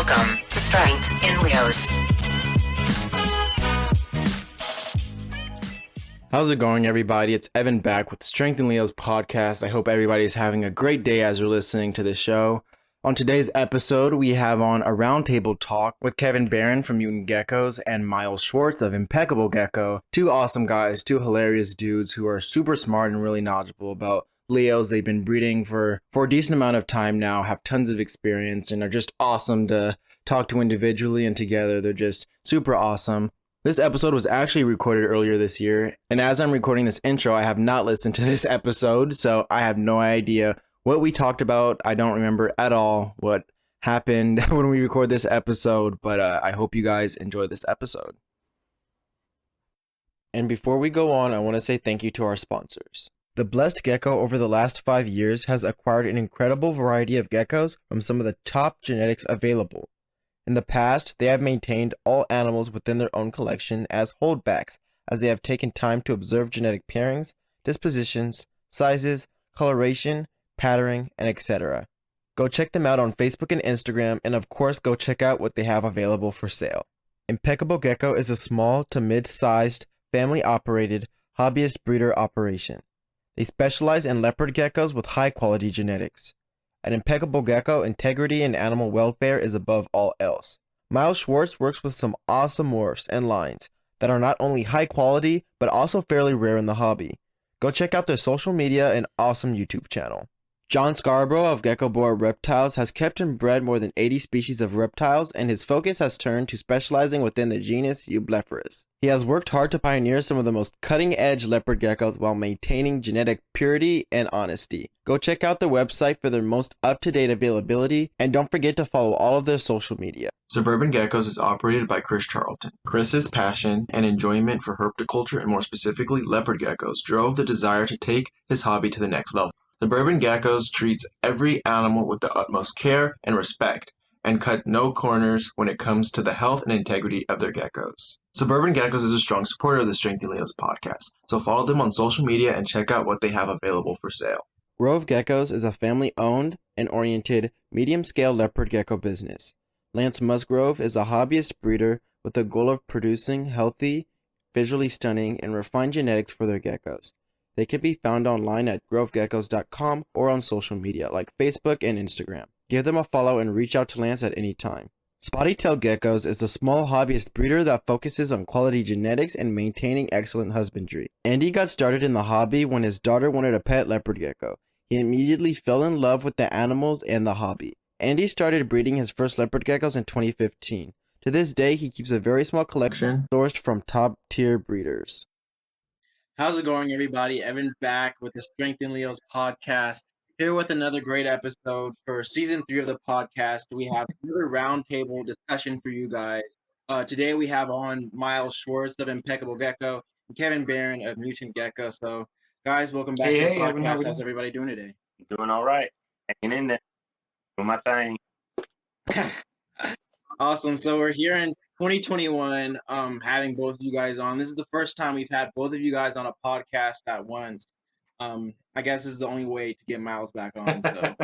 Welcome to Strength in Leos. How's it going, everybody? It's Evan back with the Strength in Leos podcast. I hope everybody's having a great day as you're listening to this show. On today's episode, we have on a roundtable talk with Kevin Barron from Mutant Geckos and Miles Schwartz of Impeccable Gecko. Two awesome guys, two hilarious dudes who are super smart and really knowledgeable about Leos. They've been breeding for a decent amount of time now, have tons of experience, and are just awesome to talk to individually and together. They're just super awesome. This episode was actually recorded earlier this year, and as I'm recording this intro, I have not listened to this episode, so I have no idea what we talked about. I don't remember at all what happened when we record this episode, but I hope you guys enjoy this episode. And before we go on, I want to say thank you to our sponsors. The Blessed Gecko over the last 5 years has acquired an incredible variety of geckos from some of the top genetics available. In the past, they have maintained all animals within their own collection as holdbacks, as they have taken time to observe genetic pairings, dispositions, sizes, coloration, patterning, and etc. Go check them out on Facebook and Instagram, and of course go check out what they have available for sale. Impeccable Gecko is a small to mid-sized, family-operated, hobbyist breeder operation. They specialize in leopard geckos with high-quality genetics. At Impeccable Gecko, integrity and animal welfare is above all else. Miles Schwartz works with some awesome morphs and lines that are not only high quality, but also fairly rare in the hobby. Go check out their social media and awesome YouTube channel. John Scarborough of Gecko Boa Reptiles has kept and bred more than 80 species of reptiles, and his focus has turned to specializing within the genus Eublepharis. He has worked hard to pioneer some of the most cutting-edge leopard geckos while maintaining genetic purity and honesty. Go check out their website for their most up-to-date availability, and don't forget to follow all of their social media. Suburban Geckos is operated by Chris Charlton. Chris's passion and enjoyment for herpetoculture, and more specifically leopard geckos, drove the desire to take his hobby to the next level. Suburban Geckos treats every animal with the utmost care and respect, and cut no corners when it comes to the health and integrity of their geckos. Suburban Geckos is a strong supporter of the Strength in Leos podcast, so follow them on social media and check out what they have available for sale. Grove Geckos is a family-owned and oriented medium-scale leopard gecko business. Lance Musgrove is a hobbyist breeder with the goal of producing healthy, visually stunning, and refined genetics for their geckos. They can be found online at grovegeckos.com or on social media like Facebook and Instagram. Give them a follow and reach out to Lance at any time. Spotty-tailed Geckos is a small hobbyist breeder that focuses on quality genetics and maintaining excellent husbandry. Andy got started in the hobby when his daughter wanted a pet leopard gecko. He immediately fell in love with the animals and the hobby. Andy started breeding his first leopard geckos in 2015. To this day, he keeps a very small collection sourced from top-tier breeders. How's it going, everybody? Evan back with the Strength in Leos podcast, here with another great episode for season 3 of the podcast. We have another roundtable discussion for you guys. Today we have on Miles Schwartz of Impeccable Gecko and Kevin Barron of Mutant Gecko. So, guys, welcome back to the podcast. How's everybody doing today? Doing all right. Hanging in there. Doing my thing. Awesome. So we're here in 2021, having both of you guys on. This is the first time we've had both of you guys on a podcast at once. I guess this is the only way to get Miles back on. So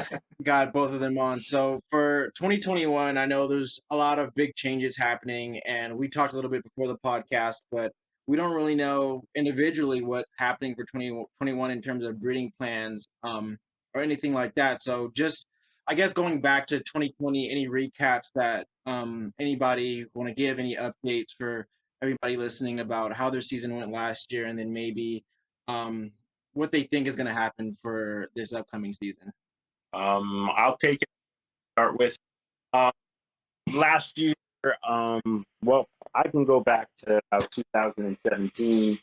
got both of them on. So for 2021, I know there's a lot of big changes happening, and we talked a little bit before the podcast, but we don't really know individually what's happening for 2021 in terms of breeding plans or anything like that. So just, I guess, going back to 2020, any recaps that anybody want to give, any updates for everybody listening about how their season went last year, and then maybe what they think is going to happen for this upcoming season? I'll take it. Start with last year. Well, I can go back to 2017.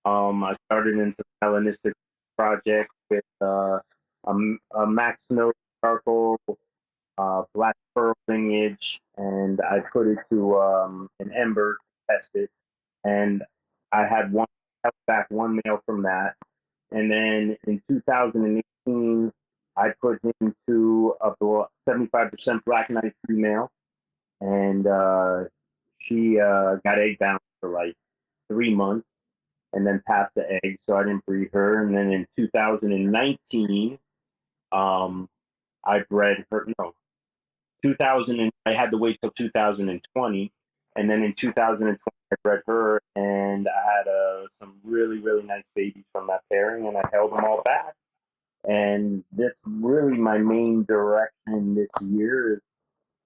I started into the melanistic project with a Max Snow charcoal, black pearl lineage, and I put it to an ember to test it, and I had back one male from that. And then in 2018, I put him to a 75% black knight female, and she got egg bound for like 3 months and then passed the egg, so I didn't breed her. And then in 2019, I bred her, I had to wait till 2020, and then in 2020 I bred her, and I had some really really nice babies from that pairing, and I held them all back. And this really my main direction this year is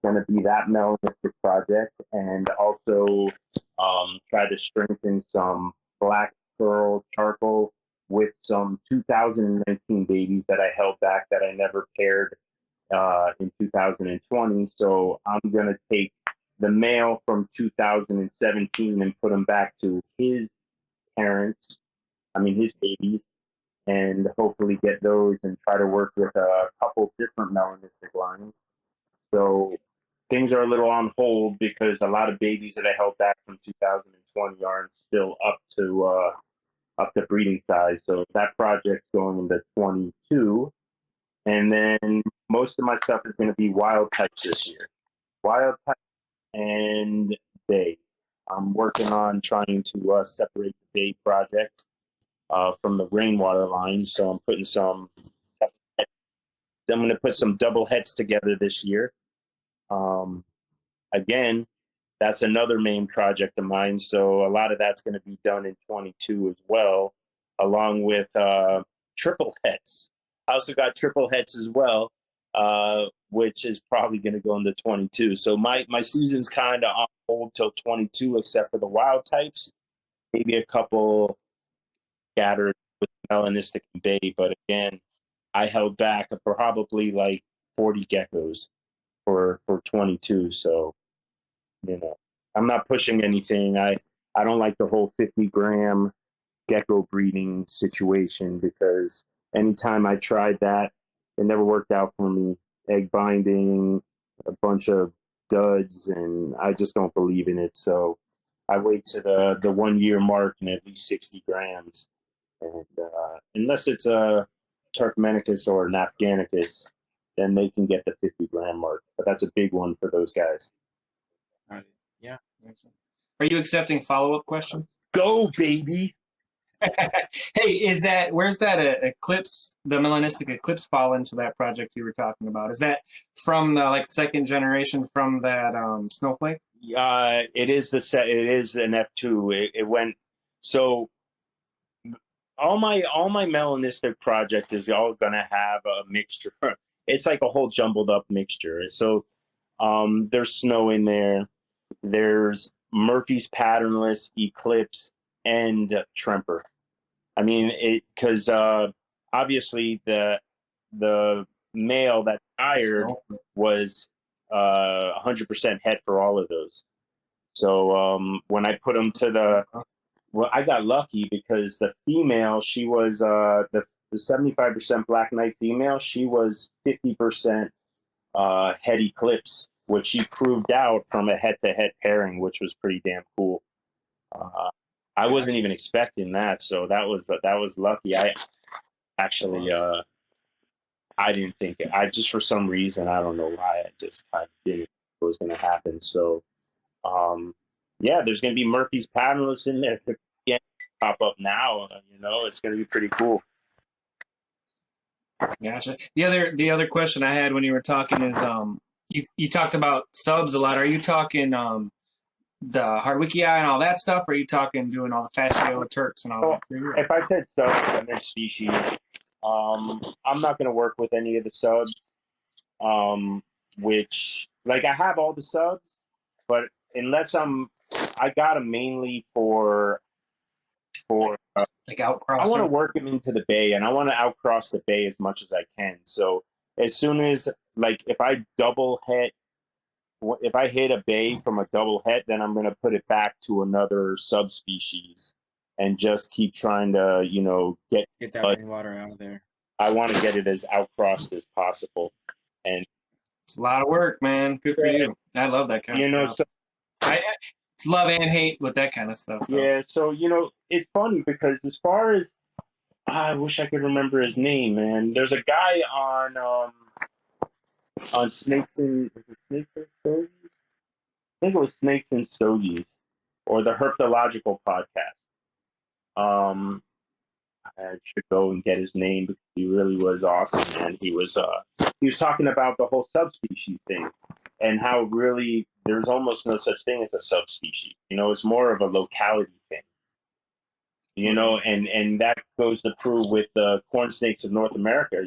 going to be that melanistic project, and also try to strengthen some black pearl charcoal with some 2019 babies that I held back that I never paired in 2020. So I'm going to take the male from 2017 and put him back to his parents, his babies, and hopefully get those and try to work with a couple different melanistic lines. So things are a little on hold because a lot of babies that I held back from 2020 aren't still up to breeding size. So that project's going into 22. And then most of my stuff is going to be wild types this year. Wild type and bay. I'm working on trying to separate the bay project from the rainwater line. So I'm putting I'm going to put some double heads together this year. Again, that's another main project of mine. So a lot of that's going to be done in 22 as well, along with triple heads. I also got triple heads as well, which is probably going to go into 22. So my season's kind of on hold till 22, except for the wild types. Maybe a couple scattered with melanistic and bay, but again, I held back probably like 40 geckos for 22. So I'm not pushing anything. I don't like the whole 50-gram gecko breeding situation because anytime I tried that, it never worked out for me. Egg binding, a bunch of duds, and I just don't believe in it. So I wait to the 1 year mark and at least 60 grams. And unless it's a Turkmenicus or an Afghanicus, then they can get the 50-gram mark. But that's a big one for those guys. Yeah. Are you accepting follow-up questions? Go, baby. Hey, where's that eclipse, the melanistic eclipse fall into that project you were talking about? Is that from the second generation from that snowflake? It is an F2. It went so all my melanistic project is all gonna have a mixture. It's like a whole jumbled up mixture. So there's snow in there. There's Murphy's patternless, Eclipse, and Tremper. Because obviously the male that hired was 100% het for all of those. So when I put them I got lucky because the female, she was the 75% Black Knight female, she was 50% het Eclipse, which she proved out from a head-to-head pairing, which was pretty damn cool. I wasn't even expecting that, so that was lucky. I actually I didn't think it. I just for some reason I don't know why I just kind of didn't think it was going to happen. So yeah, there's going to be Murphy's patternless in there. Yeah, pop up now. It's going to be pretty cool. Gotcha. The other question I had when you were talking is you talked about subs a lot. Are you talking the Hardwicki and all that stuff, or are you talking doing all the fascio Turks and all that? If I said subs, I meant species. I'm not going to work with any of the subs. Which I have all the subs, but unless I got them mainly for outcrossing. I want to work them into the bay, and I want to outcross the bay as much as I can. So as soon as if I hit a bay from a double het, then I'm going to put it back to another subspecies and just keep trying to get that rainwater out of there. I want to get it as outcrossed as possible, and it's a lot of work, man. Good for you. I love that kind of stuff. It's love and hate with that kind of stuff. Though. Yeah, so it's funny because as far as I wish I could remember his name, man. There's a guy on Snakes and Stogies? I think it was Snakes and Stogies, or the Herpetological podcast. I should go and get his name because he really was awesome, man. He was talking about the whole subspecies thing, and how really there's almost no such thing as a subspecies. It's more of a locality thing. And that goes to prove with the corn snakes of North America.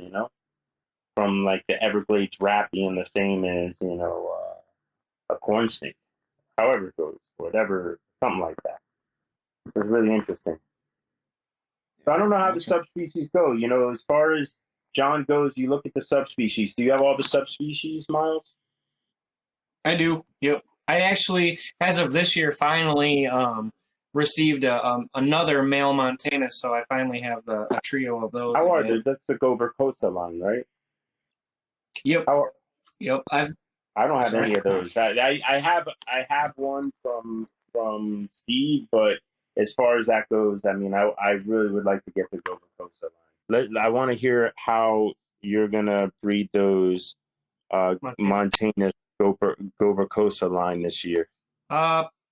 From like the Everglades rat being the same as a corn snake. However it goes, whatever, something like that. It's really interesting. So I don't know how the subspecies go. As far as John goes, you look at the subspecies. Do you have all the subspecies, Miles? I do. Yep. I actually, as of this year, finally received another male Montanus, so I finally have a trio of those. How are they? That's the Govercosa line, right? Yep. Yep. I don't have any of those. I have one from Steve, but as far as that goes, I mean, I really would like to get the Govercosa line. I want to hear how you're gonna breed those Montanus Govercosa line this year.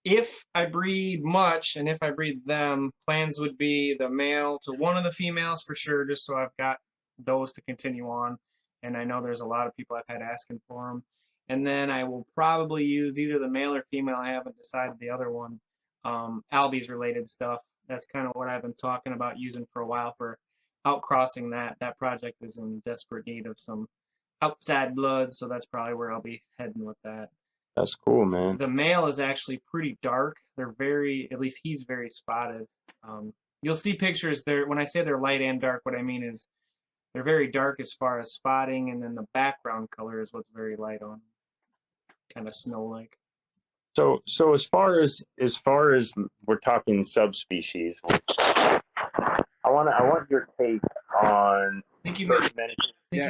If I breed much, and if I breed them, plans would be the male to one of the females for sure, just so I've got those to continue on. And I know there's a lot of people I've had asking for them. And then I will probably use either the male or female. I haven't decided the other one. Albies related stuff. That's kind of what I've been talking about using for a while for outcrossing that. That project is in desperate need of some outside blood, so that's probably where I'll be heading with that. That's cool, man. The male is actually pretty dark. They're at least he's very spotted. You'll see pictures there. When I say they're light and dark, what I mean is they're very dark as far as spotting, and then the background color is what's very light on, kind of snow-like. So as far as we're talking subspecies, I want your take on. I think you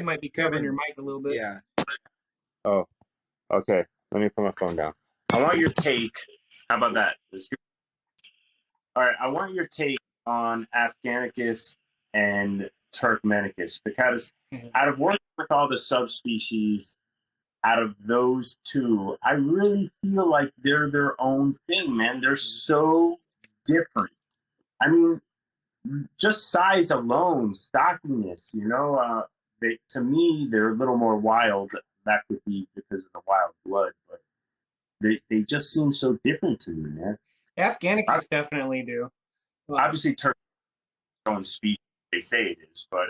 might be covering your mic a little bit. Yeah. Oh, okay. Let me put my phone down. I want your take. How about that? All right. I want your take on Afghanicus and Turkmenicus, because out of working with all the subspecies, out of those two, I really feel like they're their own thing, man. They're so different. I mean, just size alone, stockiness, to me, they're a little more wild. That could be because of the wild blood, but they just seem so different to me, man. Afghanicus definitely do. Obviously, Turkey is their own species, they say it is, but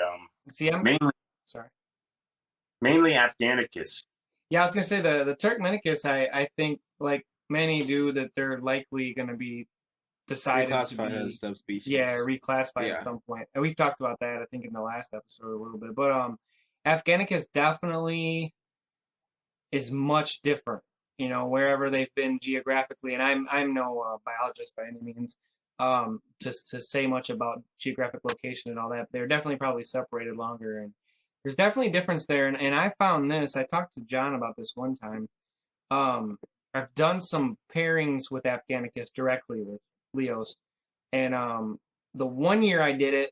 mainly Afghanicus. Yeah, I was gonna say the Turkmenicus. I think, like many do, that they're likely going to be decided reclassified as subspecies. Yeah, reclassified at some point. And we've talked about that, I think, in the last episode a little bit. But Afghanicus definitely is much different, wherever they've been geographically. And I'm no biologist by any means, to say much about geographic location and all that. They're definitely probably separated longer, and there's definitely a difference there. And I found this. I talked to John about this one time. I've done some pairings with Afghanicus directly with Leos, and the one year I did it,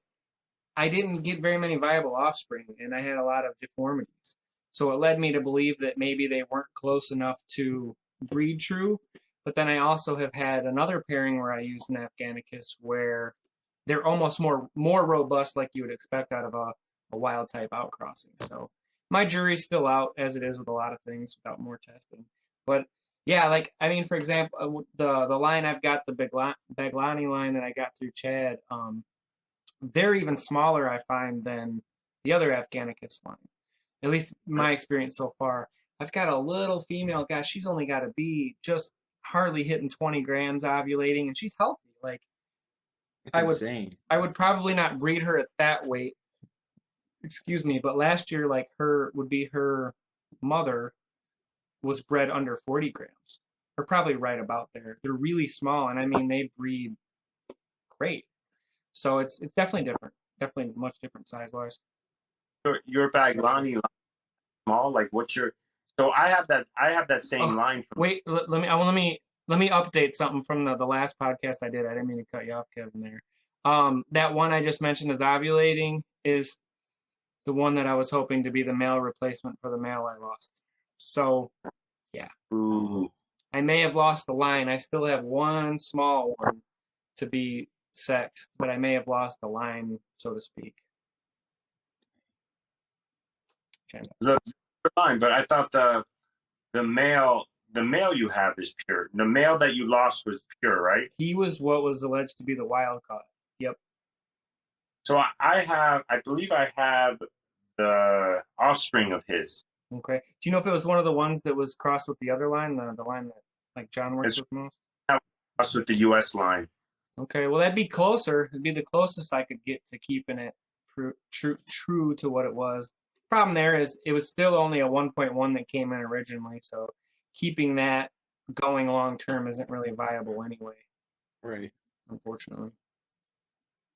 I didn't get very many viable offspring, and I had a lot of deformities. So it led me to believe that maybe they weren't close enough to breed true. But then I also have had another pairing where I used an Afghanicus where they're almost more robust, like you would expect out of a wild type outcrossing. So my jury's still out, as it is with a lot of things, without more testing. But yeah, for example, the line I've got, the Baglani line that I got through Chad, they're even smaller, I find, than the other Afghanicus line. At least my experience so far. I've got a little female, gosh, she's only got to be just hardly hitting 20 grams ovulating, and she's healthy. Insane. I would probably not breed her at that weight. Excuse me, but last year, her mother was bred under 40 grams, or probably right about there. They're really small, and I mean, they breed great. So it's definitely different, definitely much different size-wise. Your Baglani line small, what's your? So I have that same line. Wait, let me update something from the last podcast I did. I didn't mean to cut you off, Kevin. There, that one I just mentioned is ovulating is the one that I was hoping to be the male replacement for the male I lost. So, yeah. Ooh. I may have lost the line. I still have one small one to be sexed, but I may have lost the line, so to speak. The line, but I thought the male you have is pure. The male that you lost was pure, right? He was what was alleged to be the wild caught. Yep. So I believe I have the offspring of his. Okay. Do you know if it was one of the ones that was crossed with the other line, the line that like John works It's with most? crossed with the U.S. line. Okay. Well, that'd be closer. It'd be the closest I could get to keeping it true to what it was. Problem there is it was still only a 1.1 that came in originally, so keeping that going long term isn't really viable anyway, Right. unfortunately.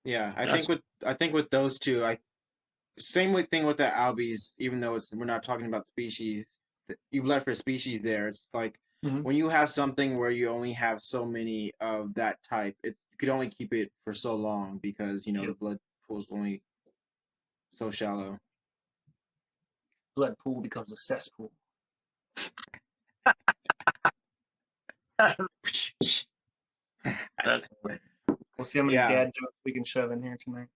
Yeah, I think with those two, same thing with the albies. Even though we're not talking about species, you left for species there. It's like Mhm. when you have something where you only have so many of that type, you could only keep it for so long because the Yep. blood pool's only so shallow. Blood pool becomes a cesspool. That's We'll see how many Yeah. dad jokes we can shove in here tonight.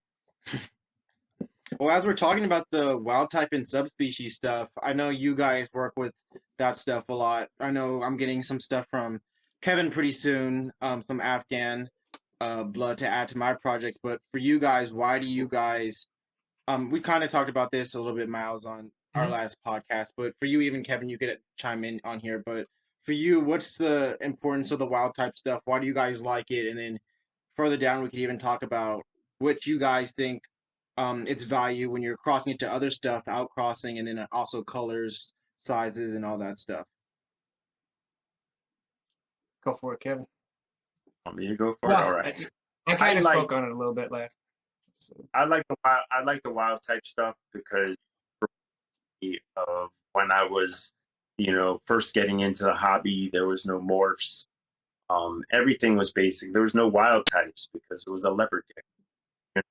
Well, as we're talking about the wild type and subspecies stuff, I know you guys work with that stuff a lot. I know I'm getting some stuff from Kevin pretty soon, some Afghan blood to add to my projects. But for you guys, why do you guys? We kind of talked about this a little bit, Miles, on our last podcast. But for you, even Kevin, you could chime in on here. But for you, what's the importance of the wild type stuff? Why do you guys like it? And then further down, we could even talk about what you guys think its value when you're crossing it to other stuff, outcrossing, and then also colors, sizes, and all that stuff. Go for it, Kevin. want me to go for it. All right. I kind of like- spoke on it a little bit last episode. I like the wild type stuff because of when I was, first getting into the hobby, there was no morphs. Everything was basic. There was no wild types because it was a leopard gecko.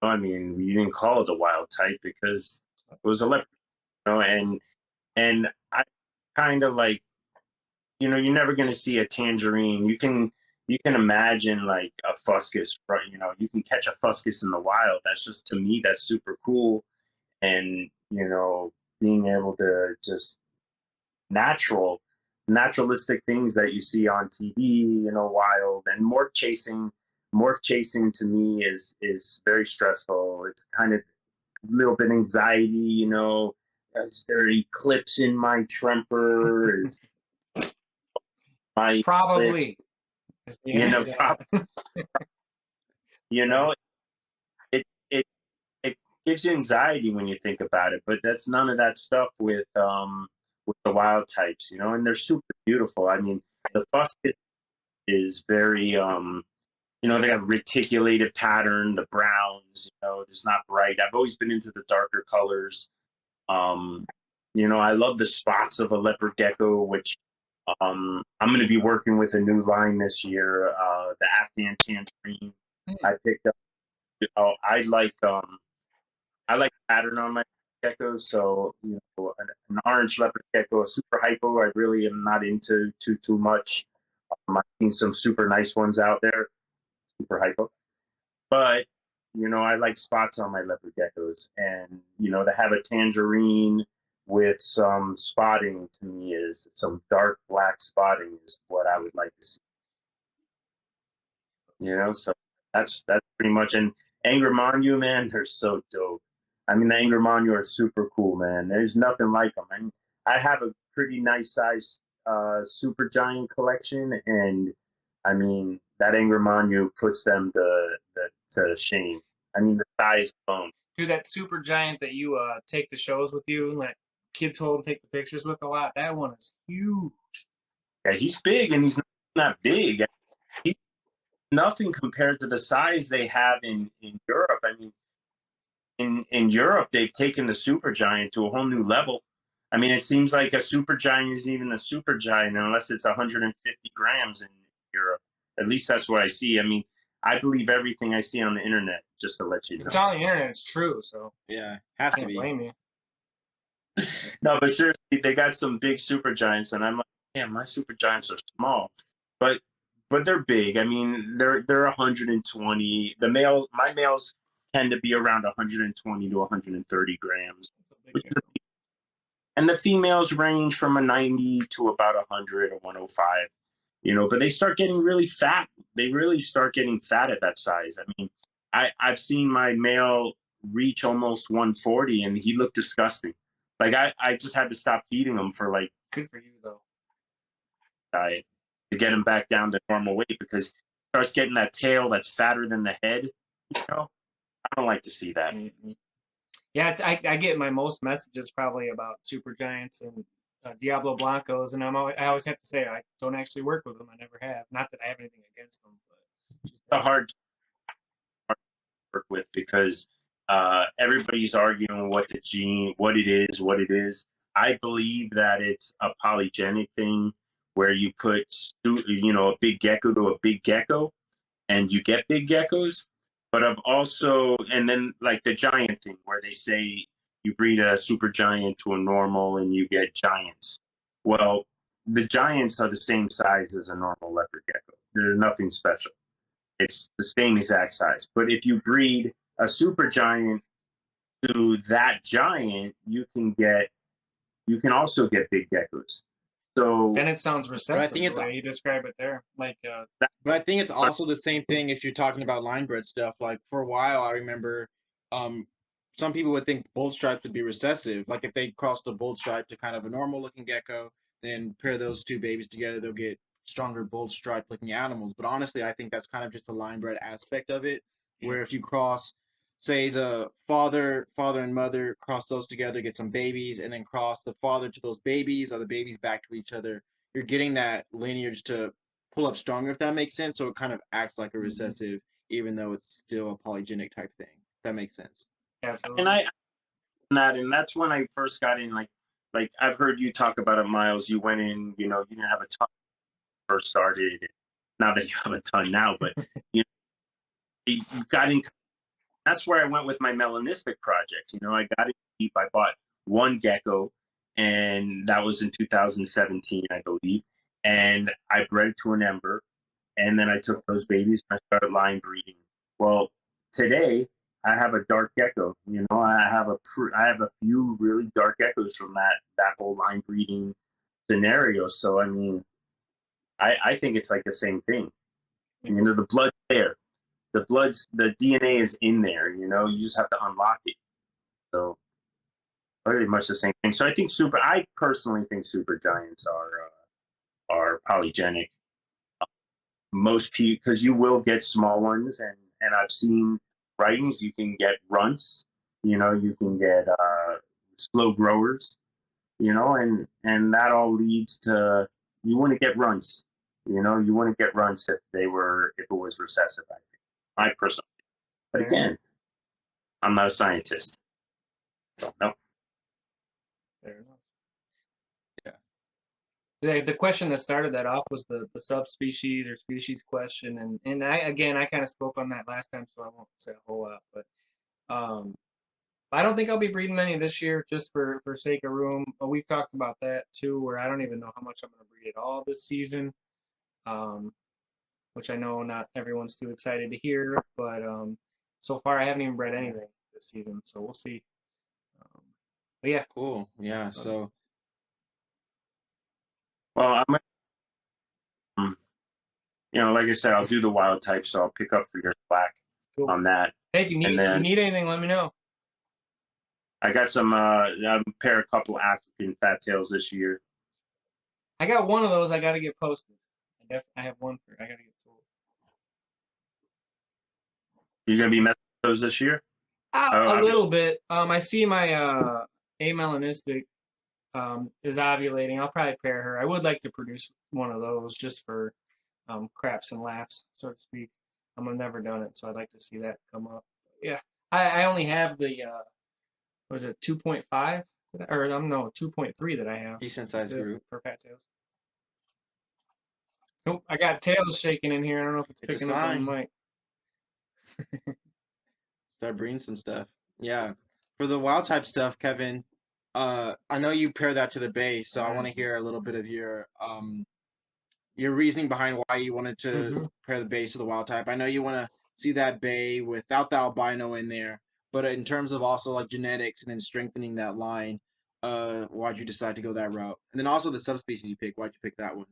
I mean, you didn't call it a wild type because it was a leopard. And I kind of like, you're never gonna see a tangerine. You can imagine like a fuscus, right? You can catch a fuscus in the wild. That's just, to me, that's super cool. And being able to just naturalistic things that you see on TV, wild, and morph chasing. Morph chasing to me is very stressful. It's kind of a little bit anxiety, Is there eclipse in my tremper? Is my Probably. is the answer to that. it it gives you anxiety when you think about it, but that's none of that stuff with the wild types, and they're super beautiful. I mean, the fuscus is very they got reticulated pattern, the browns, it's not bright. I've always been into the darker colors. I love the spots of a leopard gecko, which I'm going to be working with a new line this year, the Afghan tangerine. I picked up. I like pattern on my geckos. So an orange leopard gecko, a super hypo, I really am not into too much. I've seen some super nice ones out there, super hypo. But I like spots on my leopard geckos, and to have a tangerine with some spotting, to me, is some dark black spotting is what I would like to see. So that's pretty much. And Angler Monu, man, they're so dope. I mean, the Angler Monu are super cool, man. There's nothing like them. I mean, I have a pretty nice size super giant collection, and I mean that Angler Monu puts them to shame. I mean, the size alone. Dude, that super giant that you take the shows with you and let kids hold and take the pictures with a lot, that one is huge. Yeah, he's big, and he's not big. He's nothing compared to the size they have in Europe. I mean, in Europe, they've taken the super giant to a whole new level. I mean, it seems like a super giant isn't even a super giant unless it's 150 grams in Europe. At least that's what I see. I mean, I believe everything I see on the internet, just to let you know. It's on the internet, it's true, so Yeah, has I to can't be. blame you. No, but seriously, they got some big super giants, and I'm like, man, my super giants are small, but they're big. I mean, they're 120. My males tend to be around 120 to 130 grams. That's a big Which is gecko. And the females range from a 90 to about 100 or 105, but they start getting really fat. They really start getting fat at that size. I mean, I've seen my male reach almost 140 and he looked disgusting. Like I just had to stop feeding him for like Good for you though. diet to get him back down to normal weight because he starts getting that tail that's fatter than the head. I don't like to see that. Mm-hmm. Yeah, I get my most messages probably about super giants and Diablo Blancos, and I always have to say I don't actually work with them. I never have. Not that I have anything against them, but just It's hard to work with because everybody's arguing what it is. I believe that it's a polygenic thing where you put, a big gecko to a big gecko, and you get big geckos. But I've also, and then like the giant thing where they say you breed a super giant to a normal and you get giants. Well, the giants are the same size as a normal leopard gecko. They're nothing special. It's the same exact size. But if you breed a super giant to that giant, you can also get big geckos. So then it sounds recessive. I think it's the way you describe it there. Like, but I think it's also the same thing if you're talking about line bred stuff. Like for a while, I remember some people would think bold stripes would be recessive. Like if they crossed a bold stripe to kind of a normal looking gecko, then pair those two babies together, they'll get stronger bold stripe looking animals. But honestly, I think that's kind of just a line bred aspect of it, where if you cross, say the father and mother, cross those together, get some babies, and then cross the father to those babies or the babies back to each other, you're getting that lineage to pull up stronger, if that makes sense. So it kind of acts like a recessive, even though it's still a polygenic type thing. If that makes sense. absolutely. And that's when I first got in. Like I've heard you talk about it, Miles. You went in, you didn't have a ton when you first started. Not that you have a ton now, but you got in. That's where I went with my melanistic project. I got it deep. I bought one gecko, and that was in 2017, I believe. And I bred it to an ember, and then I took those babies and I started line breeding. Well, today I have a dark gecko. I have a few really dark geckos from that whole line breeding scenario. So I mean, I think it's like the same thing. The blood's there. The DNA is in there. You just have to unlock it. So pretty much the same thing. So I personally think super giants are polygenic. Most people, because you will get small ones, and I've seen writings. You can get runts. You can get slow growers. And that all leads to you want to get runts. You want to get runts if it was recessive. I think. I personally, but again, I'm not a scientist. Don't know. Fair enough. Yeah. The question that started that off was the subspecies or species question, and I kind of spoke on that last time, so I won't say a whole lot. But I don't think I'll be breeding many this year, just for sake of room. We've talked about that too, where I don't even know how much I'm going to breed at all this season. Which I know not everyone's too excited to hear, but so far I haven't even bred anything this season, so we'll see. But yeah, cool. Yeah. So, well, I'm, like I said, I'll do the wild type, so I'll pick up for your slack on that. Hey, if you need anything, let me know. I got some. I'll pair a couple African fat tails this year. I got one of those. I got to get posted. I have one I got to get sold. You're gonna be messing with those this year? A little bit. I see my amelanistic is ovulating. I'll probably pair her. I would like to produce one of those just for craps and laughs, so to speak. I've never done it, so I'd like to see that come up. Yeah, I only have the was it 2.5 or 2.3 that I have. Decent sized group for fat tails. Oh, I got tails shaking in here. I don't know if it's picking up on the mic. Start breeding some stuff. Yeah. For the wild type stuff, Kevin, I know you pair that to the base, so I want to hear a little bit of your reasoning behind why you wanted to pair the base to the wild type. I know you want to see that bay without the albino in there, but in terms of also like genetics and then strengthening that line, Why'd you decide to go that route? And then also the subspecies you pick. Why'd you pick that one?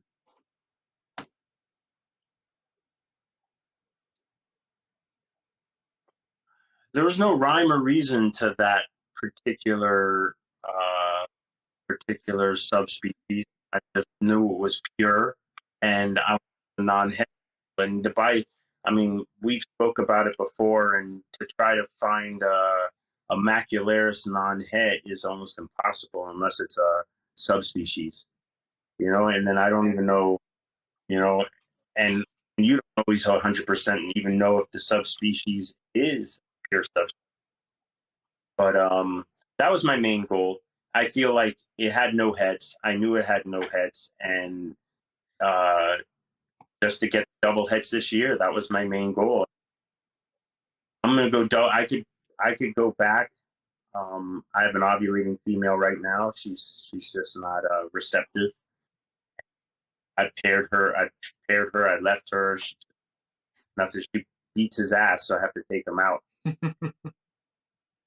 There was no rhyme or reason to that particular particular subspecies. I just knew it was pure, and I'm non-het. And the bite, I mean, we've spoke about it before, and to try to find a macularis non-het is almost impossible unless it's a subspecies, you know. And then I don't even know, you know, and you don't always 100% even know if the subspecies is pure subspecies. But that was my main goal. I feel like it had no heads. I knew it had no heads, and just to get double heads this year, that was my main goal. I'm gonna go. I could go back. I have an ovulating female right now. She's just not receptive. I paired her. I left her. Nothing. She beats his ass, so I have to take him out.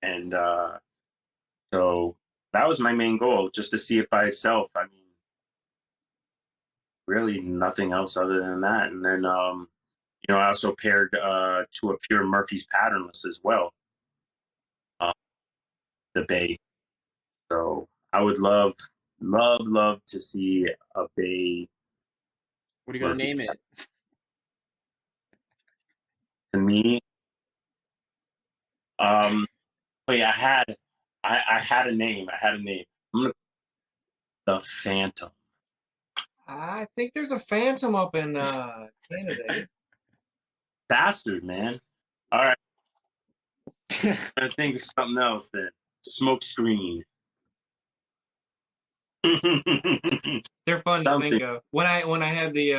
And so that was my main goal, just to see it by itself. I mean, really nothing else other than that. And then, you know, I also paired to a pure Murphy's patternless as well, the bay. So I would love to see a bay. What are you gonna Murphy name it? To me, wait, I had a name. I'm gonna the Phantom. I think there's a phantom up in Canada. Bastard, man. All right. I'm gonna think of something else then. Smoke screen. They're fun to think of. When I had the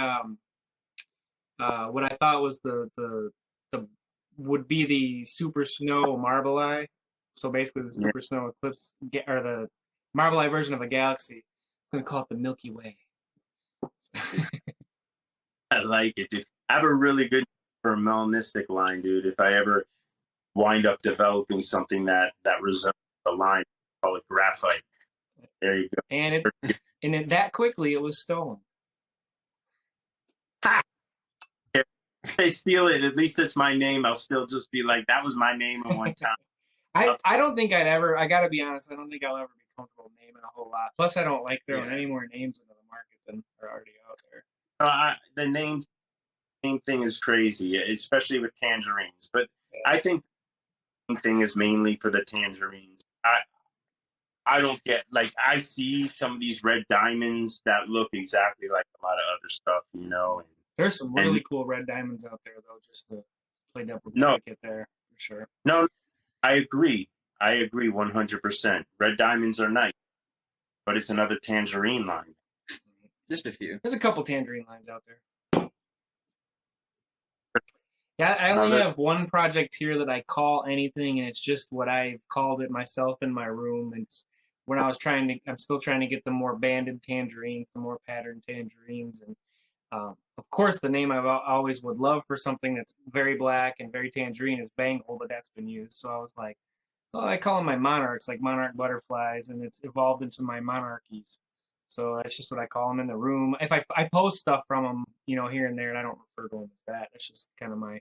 what I thought was the would be the super snow marble eye. So basically the super snow eclipse or the marble eye version of a galaxy. I'm gonna call it the Milky Way. I like it, dude. I have a really good for a melanistic line, dude. If I ever wind up developing something that resembles a line, call it graphite. There you go. And it that quickly it was stolen. If they steal it, at least it's my name. I'll still just be like, that was my name at one time. I don't think I'd ever. I gotta be honest. I don't think I'll ever be comfortable naming a whole lot. Plus, I don't like throwing any more names into the market than are already out there. The name thing is crazy, especially with tangerines. But I think the thing is mainly for the tangerines. I don't get, like, I see some of these red diamonds that look exactly like a lot of other stuff, you know. And there's some really cool red diamonds out there, though. Just to play devil's advocate there, for sure. No, I agree. 100%. Red diamonds are nice, but it's another tangerine line. Just a few. There's a couple tangerine lines out there. Yeah, I only have one project here that I call anything, and it's just what I've called it myself in my room. It's when I'm still trying to get the more banded tangerines, the more patterned tangerines, and of course the name I've always would love for something that's very black and very tangerine is Bangle, but that's been used. So I was like, well, I call them my monarchs, like monarch butterflies, and it's evolved into my monarchies. So that's just what I call them in the room. If I post stuff from them, you know, here and there, and I don't refer to them as that. It's just kind of my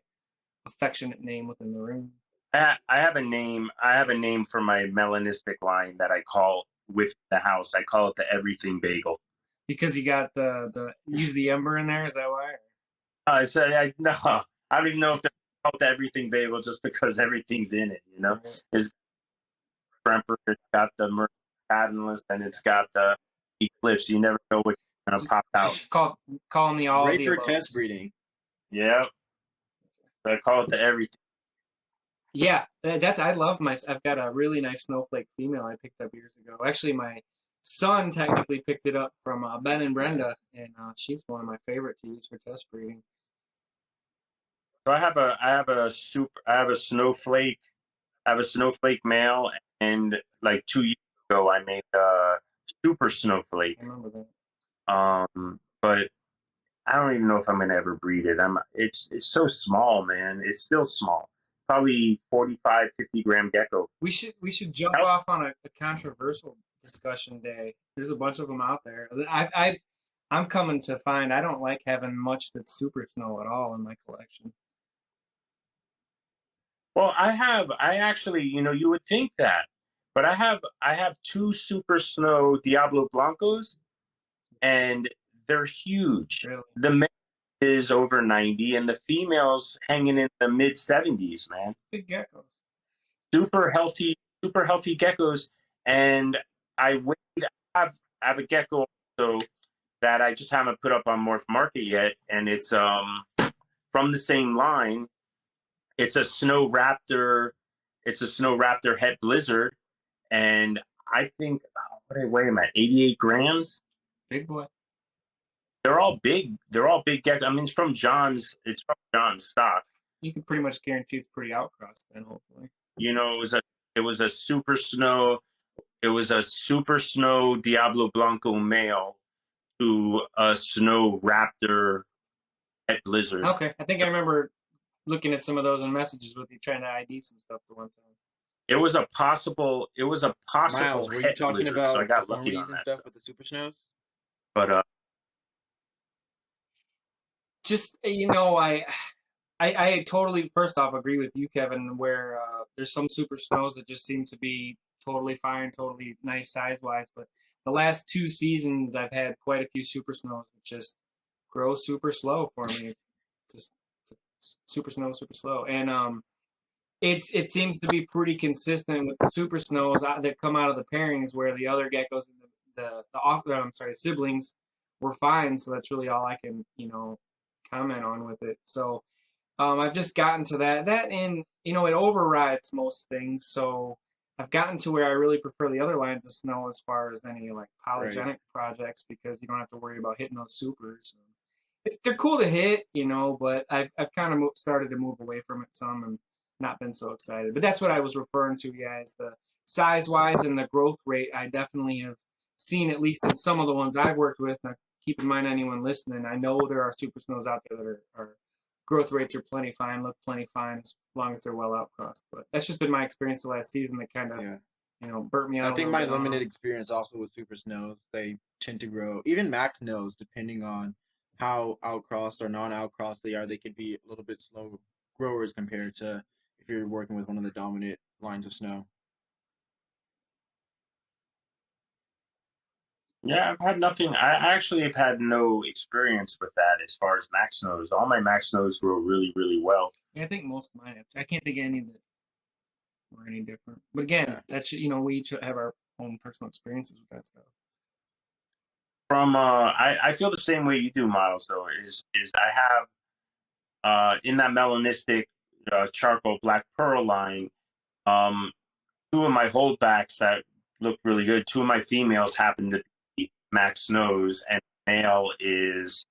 affectionate name within the room. I have a name. I have a name for my melanistic line that I call with the house. I call it the Everything Bagel. Because you got the use the ember in there. Is that why? I said no. I don't even know if they're called the Everything Bagel just because everything's in it. You know, it's got the patternless and it's got the eclipse. You never know what's gonna pop out. It's called calling the all. Great for test breeding. Yeah. So I call it the Everything. Yeah, I love I've got a really nice snowflake female I picked up years ago. Actually, my son technically picked it up from Ben and Brenda, and she's one of my favorite to use for test breeding. So I have a snowflake male, and like 2 years ago I made a super snowflake. I remember that. But I don't even know if I'm gonna ever breed it. It's so small, man. It's still small. Probably 45, 50 gram gecko. We should jump off on a controversial discussion day. There's a bunch of them out there. I'm coming to find I don't like having much that's super snow at all in my collection. Well, I actually, you would think that, but I have two Super Snow Diablo Blancos, and they're huge. Really, The male is over 90, and the female's hanging in the mid 70s, man. big geckos. Super healthy, super healthy geckos. And I weighed, I have a gecko also that I just haven't put up on Morph Market yet, and it's from the same line. It's a snow raptor. It's a snow raptor het blizzard, and I think what do I weigh him at? 88 grams. Big boy. They're all big. They're all big geckos. I mean, it's from John's. It's from John's stock. You can pretty much guarantee it's pretty outcrossed then, hopefully. It was a super snow. It was a super snow Diablo Blanco male to a snow raptor het blizzard. Okay, I think I remember looking at some of those in messages with you trying to ID some stuff the one time. It was a possible. Miles, were you het talking blizzard, about so I got lucky deformities on and that stuff stuff. with the super snows? But Just I totally first off agree with you, Kevin, where there's some super snows that just seem to be totally fine, totally nice size wise, but the last 2 seasons I've had quite a few super snows that just grow super slow for me. Just super slow. And it seems to be pretty consistent with the super snows that come out of the pairings where the other geckos and siblings were fine, so that's really all I can, comment on with it. So I've just gotten to that and it overrides most things, so I've gotten to where I really prefer the other lines of snow as far as any like polygenic projects, because you don't have to worry about hitting those supers. They're cool to hit, but I've kind of started to move away from it some and not been so excited. But that's what I was referring to, guys. The size wise and the growth rate, I definitely have seen, at least in some of the ones I've worked with. Now, keep in mind, anyone listening, I know there are super snows out there that are growth rates are plenty fine, look plenty fine as long as they're well outcrossed. But that's just been my experience the last season that kind of burnt me out. I think my limited experience also with super snows, they tend to grow, even max snows, depending on how outcrossed or non-outcrossed they are, they could be a little bit slow growers compared to if you're working with one of the dominant lines of snow. yeah, I've had nothing. I actually have had no experience with that as far as max snows. All my max snows grow really, really well. Yeah, I think most of mine have. I can't think of any that were any different. But again, that's we each have our own personal experiences with that stuff. From I feel the same way you do, Miles. Though is I have in that melanistic charcoal black pearl line, 2 of my holdbacks that look really good. 2 of my females happen to be max snows, and the male is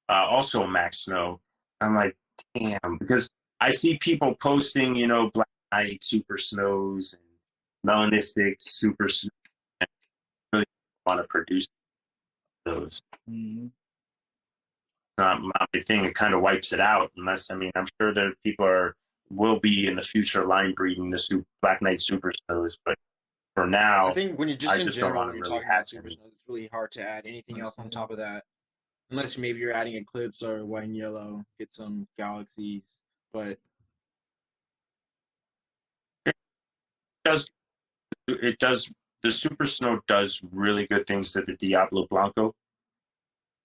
also max snow. I'm like, damn, because I see people posting, black knight super snows and melanistic super snows, and I really want to produce those. Mm-hmm. Not my thing. It kind of wipes it out. Unless, I'm sure that people will be in the future line breeding the Black Knight Super Snows, but for now, I think when you I in just don't general, want when to you're really talking about hatch super any. snows, it's really hard to add anything else on top of that, unless maybe you're adding Eclipse or White and Yellow, get some Galaxies, but It does. The Super Snow does really good things to the Diablo Blanco.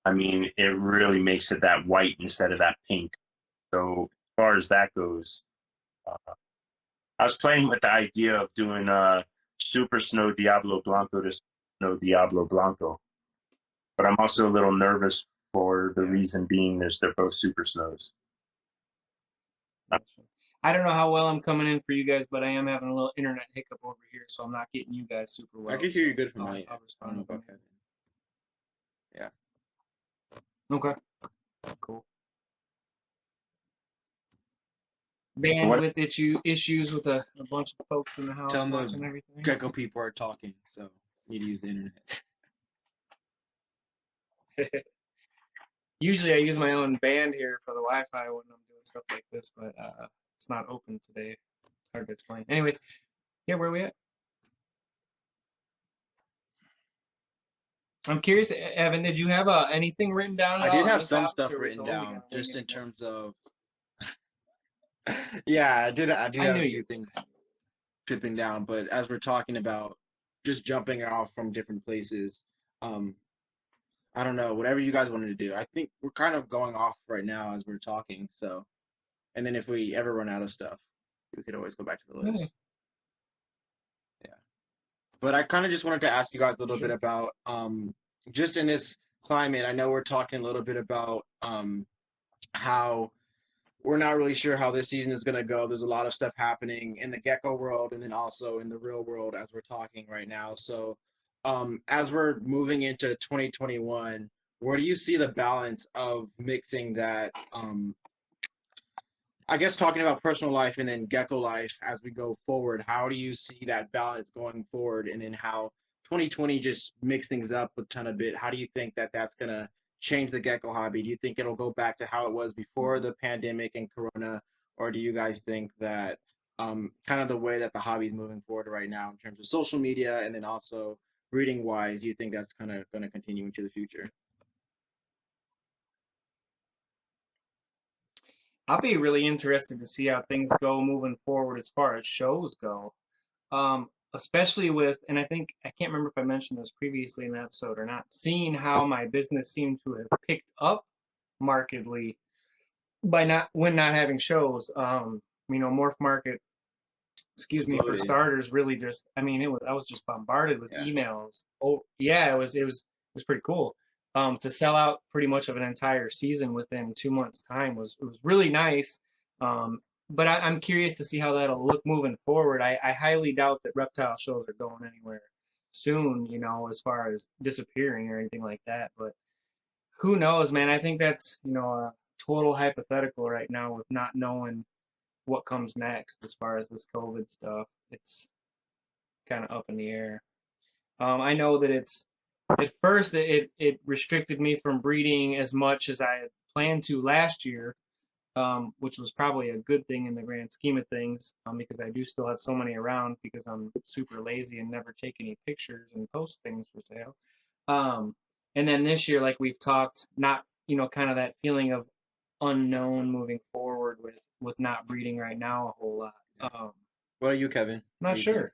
It really makes it that white instead of that pink. So as far as that goes, I was playing with the idea of doing Super Snow Diablo Blanco to Snow Diablo Blanco, but I'm also a little nervous for the reason being they're both Super Snows. I don't know how well I'm coming in for you guys, but I am having a little internet hiccup over here, so I'm not getting you guys super well. I can hear you good from my. I'll I don't know about Kevin. Yeah. Okay. Cool. Bandwidth issues with a bunch of folks in the house Tell them watching everything. Gecko people are talking, so you need to use the internet. Usually I use my own band here for the Wi-Fi when I'm doing stuff like this, but it's not open today. Hard to explain. Anyways, yeah, where are we at? I'm curious, Evan, did you have anything written down at I all? did have Any some topics, stuff or are we written totally down gonna wing just it in again? terms of yeah, I do I have knew a you. few things tripping down, but as we're talking about just jumping off from different places, um, I don't know, whatever you guys wanted to do. I think we're kind of going off right now as we're talking, so and then if we ever run out of stuff, we could always go back to the Yeah, list. Yeah. But I kind of just wanted to ask you guys a little bit sure. about just in this climate, I know we're talking a little bit about how we're not really sure how this season is going to go. There's a lot of stuff happening in the gecko world and then also in the real world as we're talking right now. So, as we're moving into 2021, where do you see the balance of mixing that? I guess talking about personal life and then gecko life as we go forward, how do you see that balance going forward? And then how 2020 just mixed things up a ton of bit. How do you think that that's going to change the gecko hobby? Do you think it'll go back to how it was before the pandemic and Corona? Or do you guys think that kind of the way that the hobby is moving forward right now in terms of social media and then also reading wise, you think that's kind of going to continue into the future? I'll be really interested to see how things go moving forward as far as shows go. Especially with, and I think I can't remember if I mentioned this previously in the episode or not, seeing how my business seemed to have picked up markedly by not having shows. Morph Market, excuse me, for Exploded. starters, really just, I mean, I was just bombarded with Yeah. emails. Oh yeah, it was pretty cool. To sell out pretty much of an entire season within 2 months' time was really nice. Um, but I'm curious to see how that'll look moving forward. I highly doubt that reptile shows are going anywhere soon, as far as disappearing or anything like that. But who knows, man? I think that's, a total hypothetical right now with not knowing what comes next as far as this COVID stuff. It's kind of up in the air. I know that it's at first it restricted me from breeding as much as I had planned to last year, which was probably a good thing in the grand scheme of things, because I do still have so many around because I'm super lazy and never take any pictures and post things for sale. And then this year, like we've talked, not kind of that feeling of unknown moving forward with not breeding right now a whole lot. What are you, Kevin? What Not do you think? sure.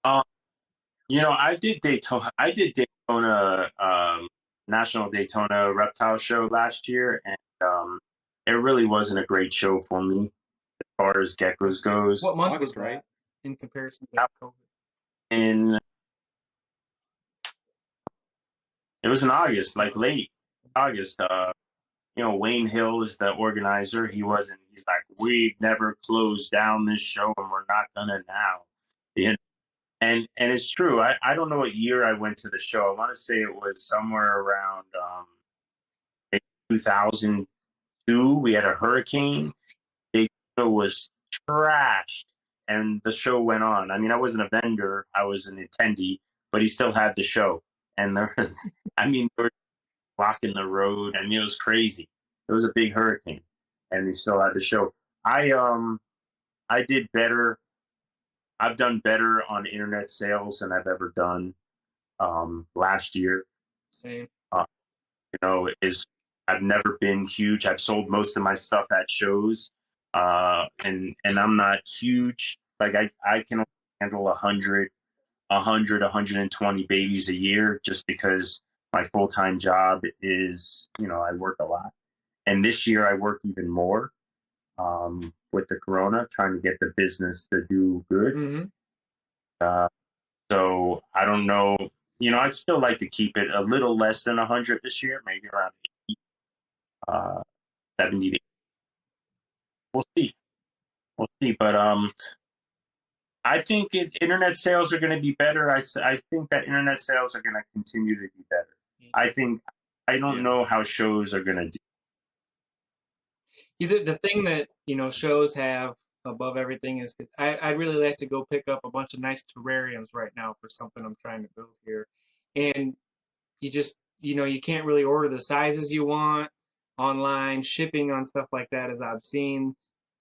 Um, I did Daytona. I did Daytona, National Daytona Reptile Show last year, and it really wasn't a great show for me as far as geckos goes. What month was August, right? that in comparison to COVID? And it was in August, like late August. Wayne Hill is the organizer. He's like, we've never closed down this show and we're not gonna now. And it's true. I don't know what year I went to the show. I want to say it was somewhere around 2002. We had a hurricane. It was trashed, and the show went on. I mean, I wasn't a vendor. I was an attendee, but he still had the show. And there was, they were blocking the road. I mean, it was crazy. It was a big hurricane, and he still had the show. I did better. I've done better on internet sales than I've ever done last year. Same. Is I've never been huge. I've sold most of my stuff at shows, and I'm not huge. Like I can handle 120 babies a year just because my full-time job is, I work a lot. And this year I work even more with the corona, trying to get the business to do good. Mm-hmm. So I don't know. I'd still like to keep it a little less than 100 this year, maybe around 80, 70. We'll see. We'll see. But I think internet sales are going to be better. I think that internet sales are going to continue to be better. I don't know how shows are going to do. The thing that shows have above everything is I'd really like to go pick up a bunch of nice terrariums right now for something I'm trying to build here, and you just you can't really order the sizes you want online. Shipping on stuff like that is obscene,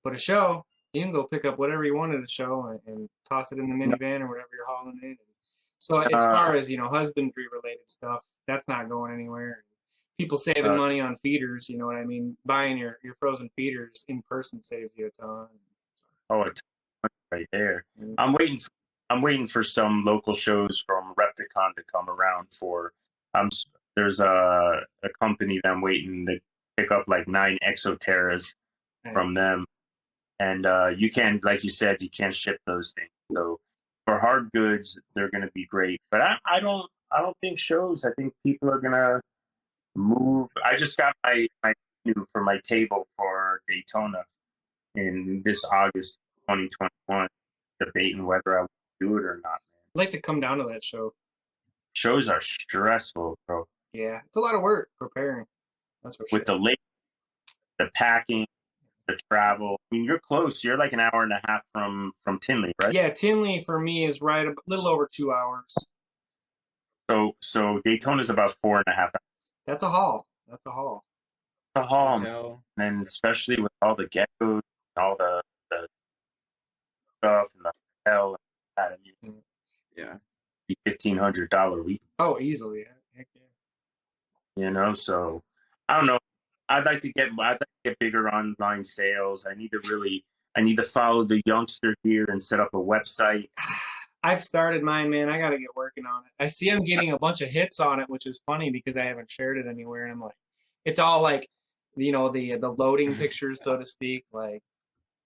but a show you can go pick up whatever you want at a show and toss it in the minivan or whatever you're hauling in. So as far as, husbandry related stuff, that's not going anywhere. People saving money on feeders, you know what I mean? Buying your frozen feeders in person saves you a ton. Oh, it's right there. Mm. I'm waiting for some local shows from Repticon to come around for. There's a company that I'm waiting to pick up like 9 exoterras from them, and you can, like you said, you can't ship those things. So for hard goods, they're going to be great. But I don't think shows. I think people are gonna move. I just got my menu for my table for Daytona in this August 2021, debating whether I would do it or not. Man, I'd like to come down to that show. shows are stressful, bro. Yeah, it's a lot of work preparing. That's for sure. With the late, the packing, the travel. I mean, you're close. You're like an hour and a half from Tinley, right? Yeah, Tinley for me is right a little over 2 hours. So Daytona's about 4.5 hours. That's a haul. That's a haul. The haul, Hotel. and especially with all the geckos, and all the stuff, and the hotel, and that, I mean, Yeah. $1,500 a week. Oh, easily. Heck yeah. So I don't know. I'd like to get bigger online sales. I need to follow the youngster here and set up a website. I've started mine, man. I got to get working on it. I see I'm getting a bunch of hits on it, which is funny because I haven't shared it anywhere. And I'm like, it's all like, the loading pictures, so to speak, like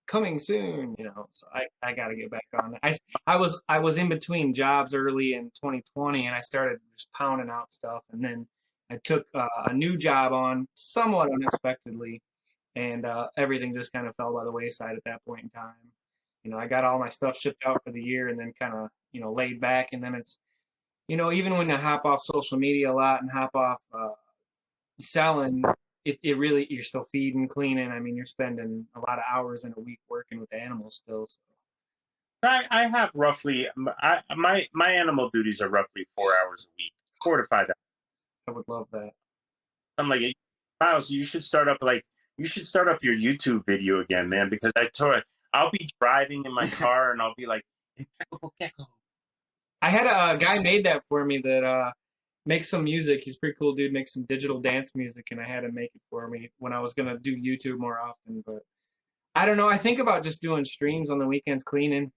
coming soon. So I got to get back on it. I was in between jobs early in 2020, and I started just pounding out stuff, and then I took a new job on somewhat unexpectedly, and everything just kind of fell by the wayside at that point in time. I got all my stuff shipped out for the year, and then kind of, laid back. And then it's, even when I hop off social media a lot and hop off selling, it really, you're still feeding, cleaning. I mean, you're spending a lot of hours in a week working with the animals still. So. I have roughly my animal duties are roughly 4 hours a week, 4 to 5 hours. I would love that. I'm like, Miles, you should start up your YouTube video again, man, because I'll be driving in my car and I'll be like, Impeccable Gecko. I had a guy made that for me that makes some music. He's a pretty cool dude, makes some digital dance music, and I had him make it for me when I was going to do YouTube more often. But I don't know. I think about just doing streams on the weekends cleaning,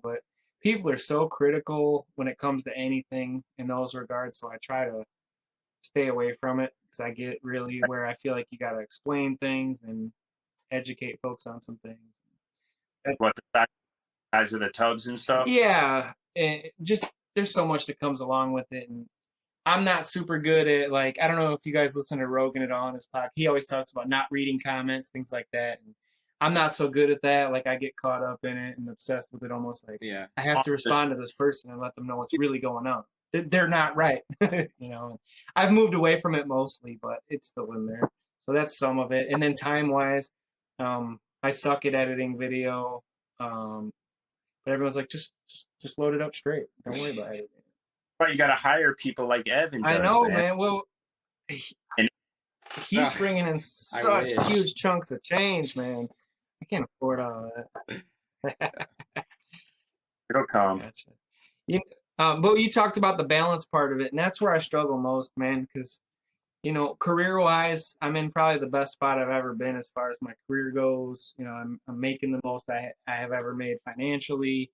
but people are so critical when it comes to anything in those regards. So I try to stay away from it because I get really where I feel like you got to explain things and educate folks on some things. What, the size of the tubs and stuff? Yeah, and just there's so much that comes along with it, and I'm not super good at, like, I don't know if you guys listen to Rogan at all on his podcast. He always talks about not reading comments, things like that, and I'm not so good at that. Like, I get caught up in it and obsessed with it, almost like I have to respond to this person and let them know what's really going on. They're not right, I've moved away from it mostly, but it's still in there. So that's some of it. And then time-wise, I suck at editing video, but everyone's like, just load it up straight. Don't worry about editing. But you got to hire people like Evan does, I know, man. Well, he's bringing in such huge chunks of change, man. I can't afford all that. It'll come. Gotcha. But you talked about the balance part of it, and that's where I struggle most, man, because, career-wise, I'm in probably the best spot I've ever been as far as my career goes. I'm making the most I have ever made financially.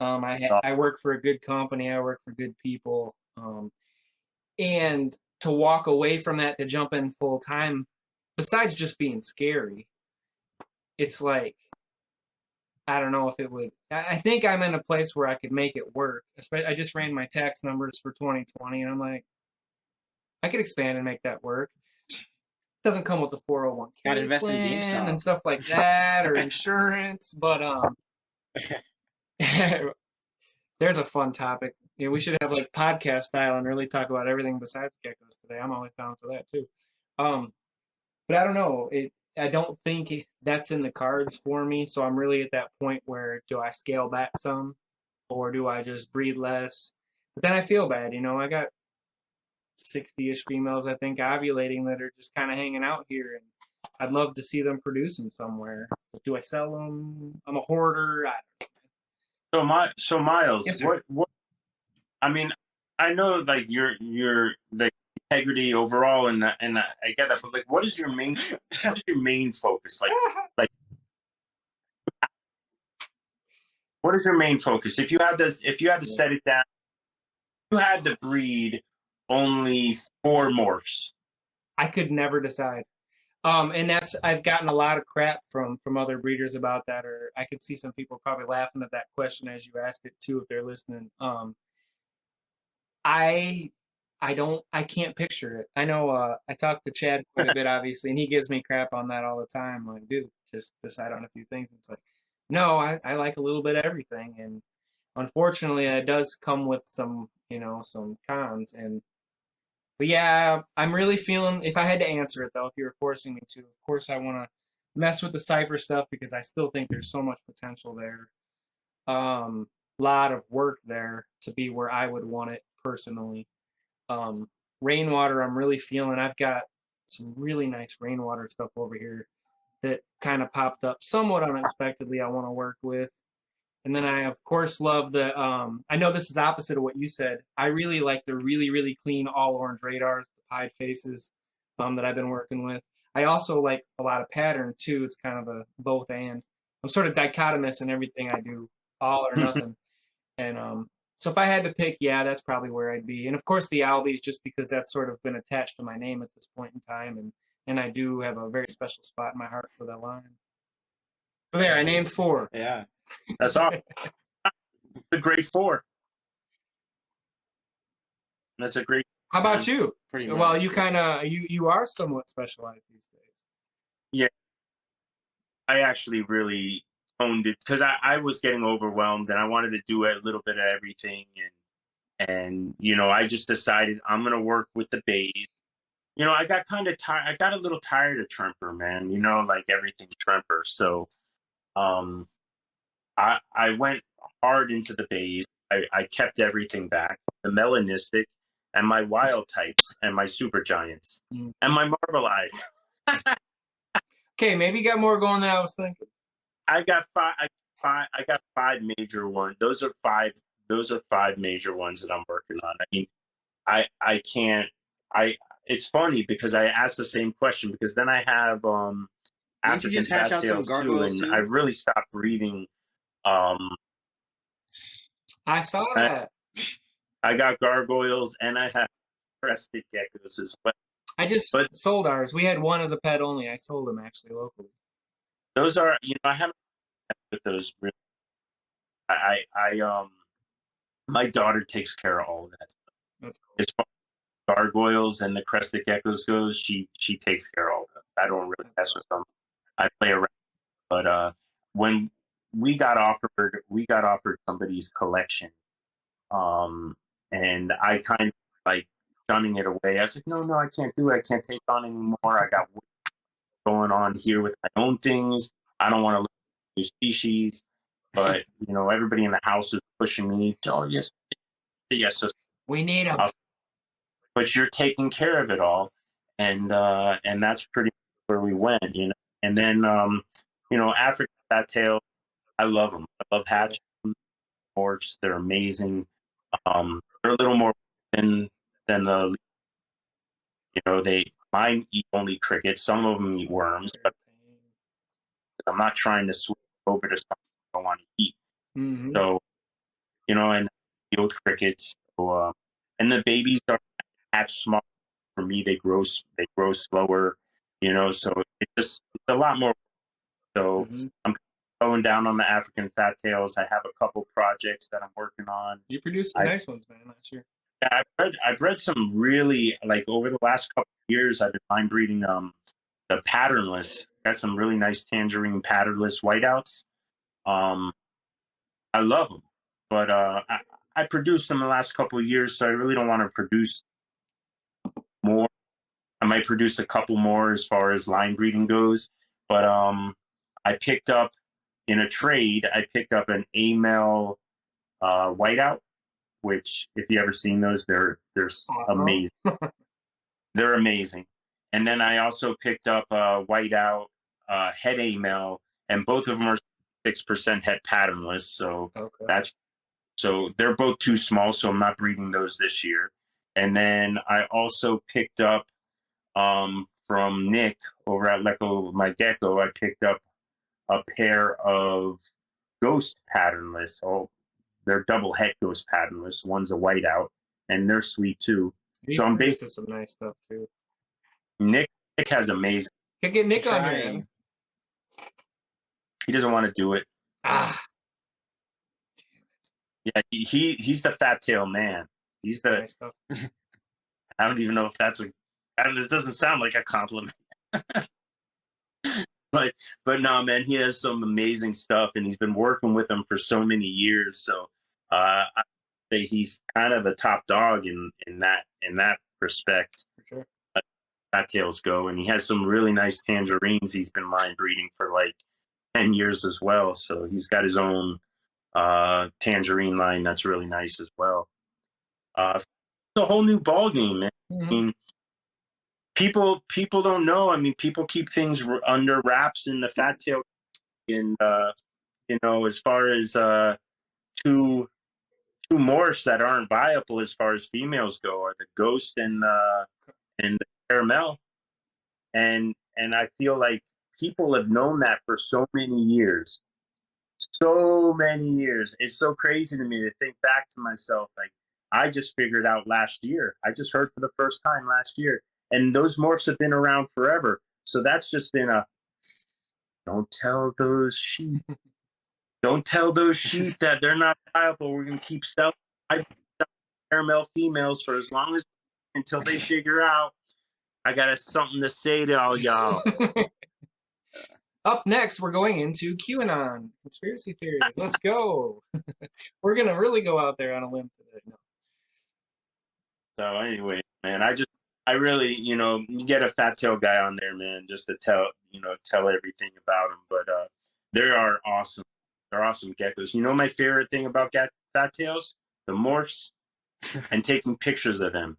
I work for a good company. I work for good people. And to walk away from that to jump in full-time, besides just being scary, it's like, I don't know if it would. I think I'm in a place where I could make it work. I just ran my tax numbers for 2020, and I'm like, I could expand and make that work. It doesn't come with the 401k plan and stuff like that, or insurance, but there's a fun topic. We should have like podcast style and really talk about everything besides geckos today. I'm always down for that too. But I don't know. I don't think that's in the cards for me. So I'm really at that point where, do I scale back some, or do I just breed less? But then I feel bad. I got 60-ish females, I think, ovulating that are just kind of hanging out here, and I'd love to see them producing somewhere. But do I sell them? I'm a hoarder. I don't know. So Miles, Yes, I mean, I know like your the integrity overall, and I get that, but like, what is your main focus? Like what is your main focus? If you had to set it down, you had to breed only 4 morphs. I could never decide. And that's I've gotten a lot of crap from other breeders about that, or I could see some people probably laughing at that question as you asked it too if they're listening. I I can't picture it. I know I talk to Chad quite a bit obviously, and he gives me crap on that all the time. Like, dude, just decide on a few things. It's like, no, I like a little bit of everything, and unfortunately, it does come with some some cons. And but yeah, I'm really feeling. If I had to answer it though, if you were forcing me to, of course I want to mess with the cipher stuff because I still think there's so much potential there. Lot of work there to be where I would want it personally. Um, Rainwater, I'm really feeling. I've got some really nice rainwater stuff over here that kind of popped up somewhat unexpectedly. I want to work with. And then I, of course, love the. I know this is opposite of what you said. I really like the really clean all orange radars, the pied faces, that I've been working with. I also like a lot of pattern too. It's kind of a both and. I'm sort of dichotomous in everything I do, all or nothing. And so if I had to pick, yeah, that's probably where I'd be. And of course, the Albies, just because that's sort of been attached to my name at this point in time, and I do have a very special spot in my heart for that line. So there, I named 4. Yeah. That's all. The grade 4. That's a great. How about you? Pretty Well, much. you kind of you are somewhat specialized these days. Yeah, I actually really honed it because I was getting overwhelmed and I wanted to do a little bit of everything, and I just decided I'm gonna work with the bays. I got kind of tired. I got a little tired of Tremper, man. Like everything Tremper. So I went hard into the bays. I kept everything back, the melanistic and my wild types and my super giants and my marbleized. Okay, maybe you got more going than I was thinking. I got five. I got 5 major ones. Those are 5. Those are 5 major ones that I'm working on. I mean, I can't. I. It's funny because I asked the same question because then I have African fat tails too, and I really stopped breeding. I saw that. I got gargoyles and I have crested geckos as well. I just sold ours. We had one as a pet only. I sold them actually locally. Those are, I haven't with those. Really, my daughter takes care of all of that. That's cool. As far as gargoyles and the crested geckos goes, she takes care of all of them. I don't really mess with them. I play around, but when we got offered somebody's collection, and I kind of like shunning it away. I was like, no, I can't do it. I can't take on anymore. I got going on here with my own things. I don't want to look at new species, but everybody in the house is pushing me. Oh yes. So we need them. But you're taking care of it all, and that's pretty much where we went. And then African fat tail, I love them. I love hatch morphs. They're amazing. They're a little more than the mine eat only crickets. Some of them eat worms, but I'm not trying to switch over to something I don't want to eat. Mm-hmm. So and field crickets. So, and the babies are hatch small. For me, they grow slower. So it's a lot more. So I'm going down on the African fat tails. I have a couple projects that I'm working on. You produced some nice ones, man. Last year. Yeah, I've read some really, like, over the last couple of years. I've been line breeding the patternless. Got some really nice tangerine patternless whiteouts. I love them, but I produced them the last couple of years, so I really don't want to produce more. I might produce a couple more as far as line breeding goes, but I picked up in a trade. I picked up an A-male whiteout, which if you ever seen those, they're awesome. Amazing. They're amazing. And then I also picked up a whiteout head A-male, and both of them are 6% head patternless. So that's So they're both too small, so I'm not breeding those this year. And then I also picked up from Nick over at My Gecko, I picked up a pair of ghost patternless. Oh, they're double het ghost patternless. One's a whiteout, and they're sweet too. So I'm based some nice stuff too. Nick has amazing. Can get Nick on here. Man. He doesn't want to do it. Ah. Yeah, he's the fat tail man. He's the nice stuff. I don't even know if that's it doesn't sound like a compliment. but no, man, he has some amazing stuff, and he's been working with them for so many years. So I say he's kind of a top dog in that respect. For sure. Fat tails go, and he has some really nice tangerines he's been line breeding for like 10 years as well. So he's got his own tangerine line that's really nice as well. It's a whole new ball game, man. Mm-hmm. I mean, people don't know. I mean, people keep things under wraps in the fat tail, and as far as two morphs that aren't viable as far as females go are the ghost and the caramel, and I feel like people have known that for so many years. It's so crazy to me to think back to myself. Like, I just figured out last year. I just heard for the first time last year. And those morphs have been around forever. So that's just been don't tell those sheep. Don't tell those sheep that they're not viable. We're going to keep selling caramel females for as long as until they figure out. I got something to say to all y'all. Up next, we're going into QAnon conspiracy theories. Let's go. We're going to really go out there on a limb today. No. So anyway, man, I really, you get a fat tail guy on there, man, just to tell everything about them. But they are awesome. They're awesome geckos. My favorite thing about fat tails? The morphs and taking pictures of them.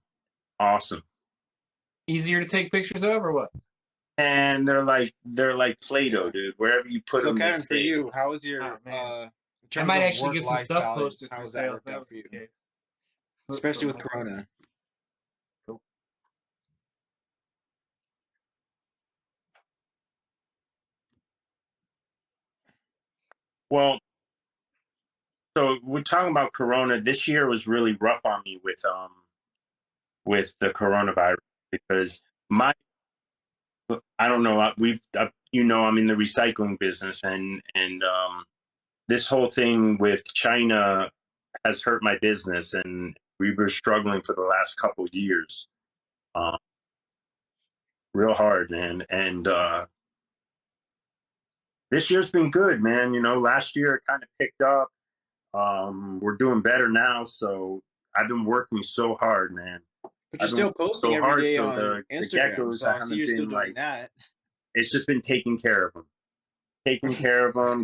Awesome. Easier to take pictures of, or what? And they're like Play-Doh, dude. Wherever you put them, Kevin, for you, how was your? I might actually get some stuff posted for sale. That was the case. Especially with Corona. Cool. Well, so we're talking about Corona. This year was really rough on me with the coronavirus because I don't know. I'm in the recycling business, and this whole thing with China has hurt my business, and we were struggling for the last couple of years, real hard, man. And this year's been good, man. Last year it kind of picked up. We're doing better now, so I've been working so hard, man. But you're still posting every day on the Instagram, geckos so I see you're still doing that. It's just been taking care of them,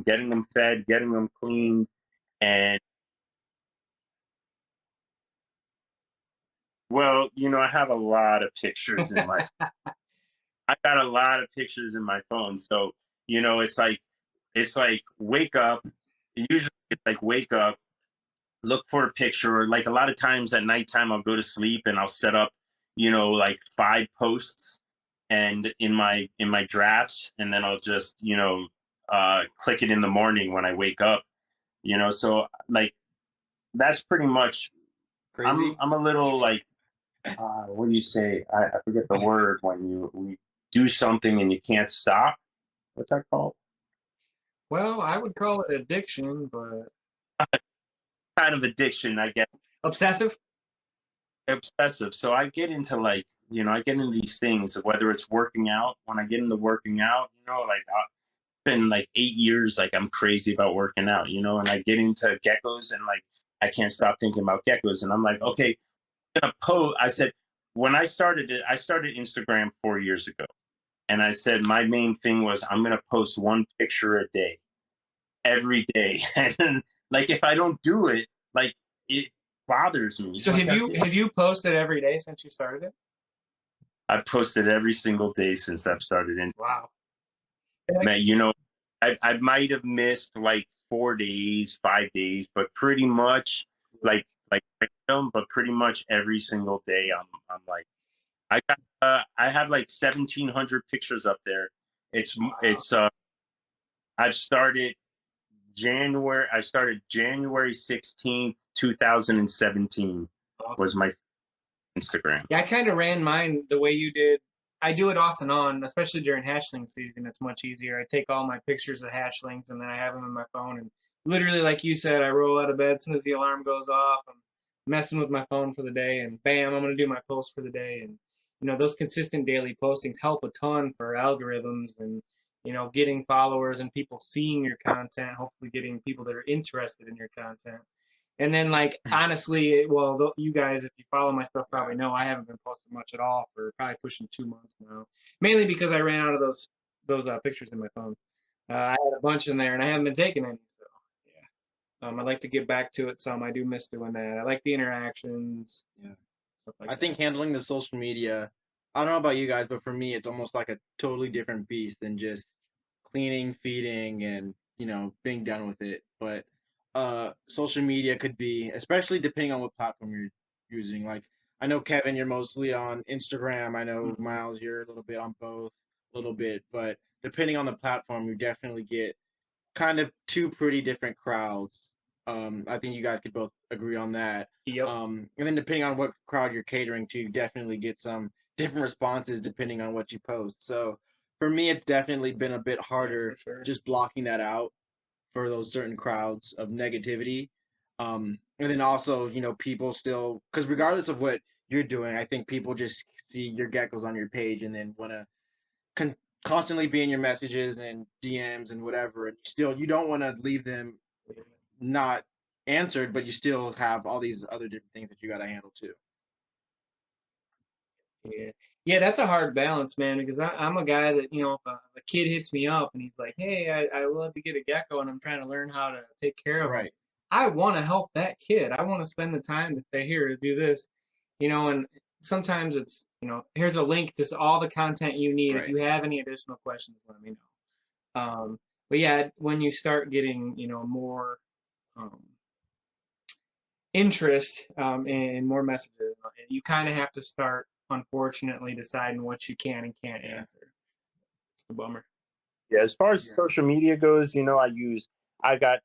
getting them fed, getting them cleaned, and well, I have a lot of pictures in my. I got a lot of pictures in my phone, so it's like wake up. Usually, it's like wake up, look for a picture. Like a lot of times at nighttime, I'll go to sleep and I'll set up, like 5 posts, and in my drafts, and then I'll just click it in the morning when I wake up. So like that's pretty much. Crazy. I'm a little like. What do you say? I forget the word when you do something and you can't stop. What's that called? Well, I would call it addiction, but kind of addiction, I guess. Obsessive. So I get into I get into these things, whether it's working out. When I get into working out, like it's been like 8 years, like I'm crazy about working out, and I get into geckos and like I can't stop thinking about geckos, and I'm like, okay. Gonna post. I said when I started Instagram 4 years ago, and I said my main thing was I'm gonna post 1 picture a day, every day, and like if I don't do it, like it bothers me. So like, have you posted every day since you started it? I've posted every single day since I've started. Wow. Man, I might have missed like 4 days, 5 days, but pretty much like random, but pretty much every single day I'm like, I have like 1,700 pictures up there. It's I've started January 16th, 2017 was my Instagram. Yeah, I kind of ran mine the way you did. I do it off and on, especially during hatchling season. It's much easier. I take all my pictures of hatchlings and then I have them in my phone. And literally, like you said, I roll out of bed as soon as the alarm goes off. I'm messing with my phone for the day, and bam, I'm going to do my post for the day. And those consistent daily postings help a ton for algorithms and getting followers and people seeing your content. Hopefully, getting people that are interested in your content. And then, like, honestly, well, you guys, if you follow my stuff, probably know I haven't been posting much at all for probably pushing 2 months now. Mainly because I ran out of those pictures in my phone. I had a bunch in there, and I haven't been taking any. So, yeah, I'd like to get back to it some. I do miss doing that. I like the interactions. Yeah, stuff like I that. think handling the social media, I don't know about you guys, but for me, it's almost like a totally different beast than just cleaning, feeding, and being done with it. But social media could be, especially depending on what platform you're using. Like, I know Kevin, you're mostly on Instagram. I know Miles, you're a little bit on both, a little bit. But depending on the platform, you definitely get kind of two pretty different crowds. I think you guys could both agree on that. Yep. And then depending on what crowd you're catering to, you definitely get some different responses depending on what you post. So for me, it's definitely been a bit harder just blocking that out for those certain crowds of negativity. And then also, people still, because regardless of what you're doing, I think people just see your geckos on your page and then want to constantly be in your messages and DMs and whatever. And still, you don't want to leave them not answered, but you still have all these other different things that you got to handle too. Yeah, that's a hard balance, man, because I'm a guy that, if a kid hits me up and he's like, hey, I would love to get a gecko and I'm trying to learn how to take care of him. I want to help that kid. I want to spend the time to say, here, to do this, and sometimes it's, here's a link to all the content you need. If you have any additional questions, let me know. But yeah, when you start getting, more interest and more messages, you kind of have to start, unfortunately, deciding what you can and can't answer. It's the bummer. Yeah, as far as social media goes, I got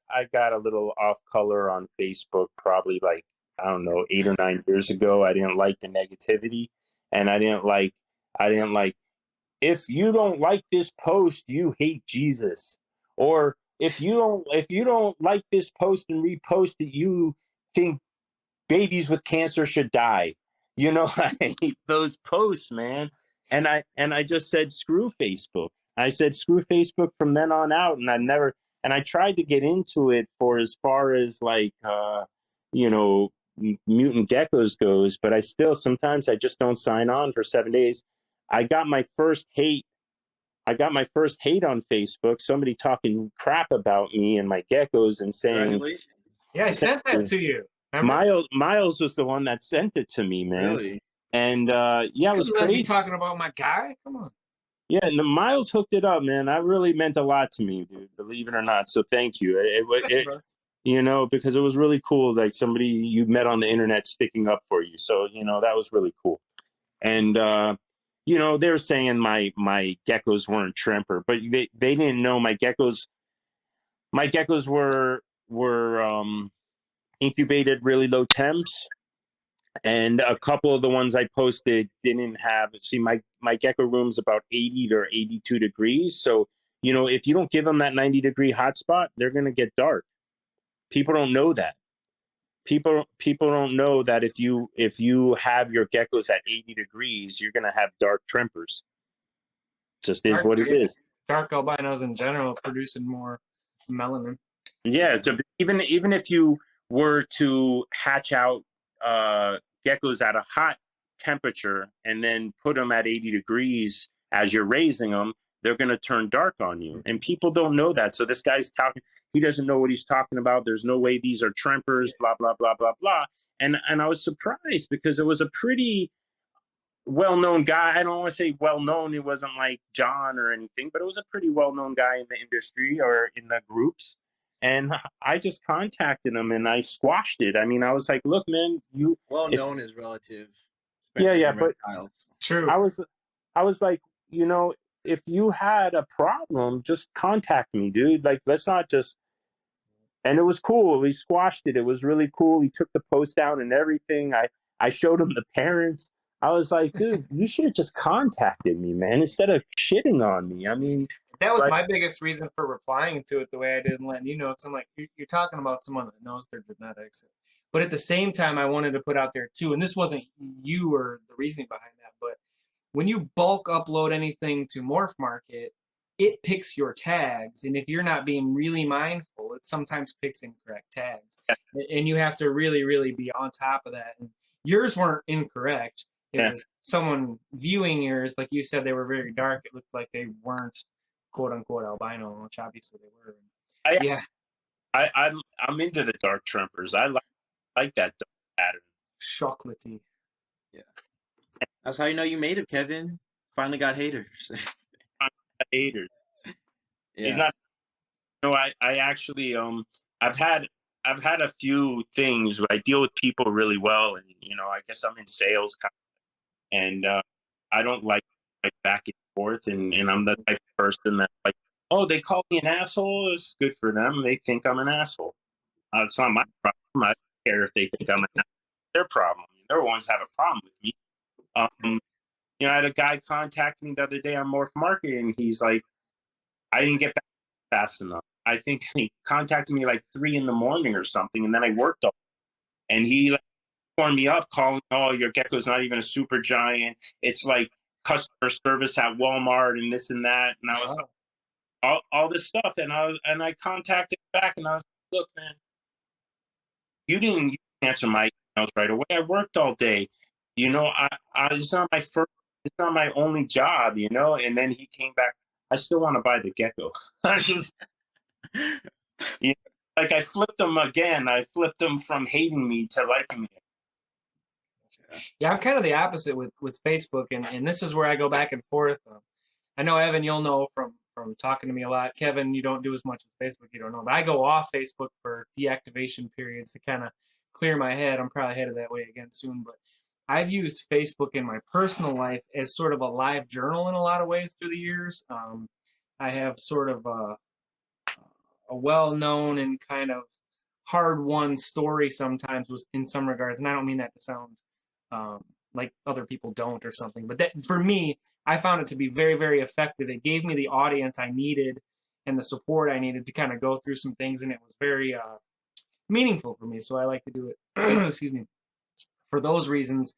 a little off color on Facebook probably like, I don't know, 8 or 9 years ago. I didn't like the negativity, and I didn't like if you don't like this post, you hate Jesus. Or if you don't like this post and repost it, you think babies with cancer should die. I hate those posts, man. And I just said screw Facebook. I said screw Facebook from then on out, and I tried to get into it for as far as like Mutant Geckos goes, but sometimes I just don't sign on for 7 days. I got my first hate on Facebook. Somebody talking crap about me and my geckos and saying, yeah, I sent that to you. Miles was the one that sent it to me, man. Really? And it was crazy. Talking about my guy? Come on. Yeah, and Miles hooked it up, man. That really meant a lot to me, dude, believe it or not. So thank you. Because it was really cool, like somebody you met on the internet sticking up for you. So, that was really cool. And they were saying my geckos weren't trimper, but they didn't know my geckos were incubated really low temps, and a couple of the ones I posted didn't have. See, my gecko room's about 80 to 82 degrees, so if you don't give them that 90-degree hotspot, they're gonna get dark. People don't know that. People don't know that if you have your geckos at 80 degrees, you're gonna have dark trimpers. Just is what it is. Dark albinos in general producing more melanin. Yeah, so even if you were to hatch out geckos at a hot temperature and then put them at 80 degrees as you're raising them, they're going to turn dark on you. And people don't know that. So this guy's talking, he doesn't know what he's talking about. There's no way these are trimpers, blah, blah, blah, blah, blah. And I was surprised because it was a pretty well-known guy. I don't want to say well-known. It wasn't like John or anything, but it was a pretty well-known guy in the industry or in the groups. And I just contacted him and I squashed it. I mean, I was like, look, man, Well if known is relative, yeah, especially yeah, in but reptiles. True. I was like, if you had a problem, just contact me, dude. Like, let's not just. And it was cool. We squashed it. It was really cool. He took the post down and everything. I showed him the parents. I was like, dude, you should have just contacted me, man, instead of shitting on me. I mean, That was like, my biggest reason for replying to it the way I did and letting you know, because I'm like, you're talking about someone that knows their genetics. But at the same time, I wanted to put out there too, and this wasn't you or the reasoning behind that, but when you bulk upload anything to Morph Market, it picks your tags, and if you're not being really mindful, it sometimes picks incorrect tags, and you have to really, really be on top of that. And yours weren't incorrect. It yeah. was someone viewing yours, like you said, they were very dark. It looked like they weren't quote unquote albino, which obviously they were. I, Yeah, I'm into the dark trumpers. I like that dark pattern. chocolatey. Yeah. That's how you know you made it, Kevin. Finally got haters. I'm a hater. Yeah. He's not. No, I actually I've had a few things where I deal with people really well, and I guess I'm in sales, and I don't like back and forth, and I'm the type of person that like, oh, they call me an asshole. It's good for them. They think I'm an asshole. It's not my problem. I don't care if they think I'm an asshole. Their problem. They're the ones that have a problem with me. I had a guy contact me the other day on Morph Market, and he's like, I didn't get back fast enough. I think he contacted me like 3 a.m. or something, and then I worked all. And he like formed me up, calling, "Oh, your gecko's not even a super giant. It's like customer service at Walmart and this and that." And I was like, all this stuff, and I contacted back, and I was like, "Look, man, you didn't answer my emails right away. I worked all day. It's not my first, it's not my only job, And then he came back. I still want to buy the gecko. I just, like I flipped him again. I flipped him from hating me to liking me. Yeah, I'm kind of the opposite with Facebook, and this is where I go back and forth. I know, Evan, you'll know from talking to me a lot. Kevin, you don't do as much with Facebook, you don't know. But I go off Facebook for deactivation periods to kind of clear my head. I'm probably headed that way again soon. But I've used Facebook in my personal life as sort of a live journal in a lot of ways through the years. I have sort of a well-known and kind of hard-won story sometimes was in some regards, and I don't mean that to sound like other people don't or something, but that for me, I found it to be very, very effective. It gave me the audience I needed and the support I needed to kind of go through some things, and it was very meaningful for me. So I like to do it. Excuse me, for those reasons.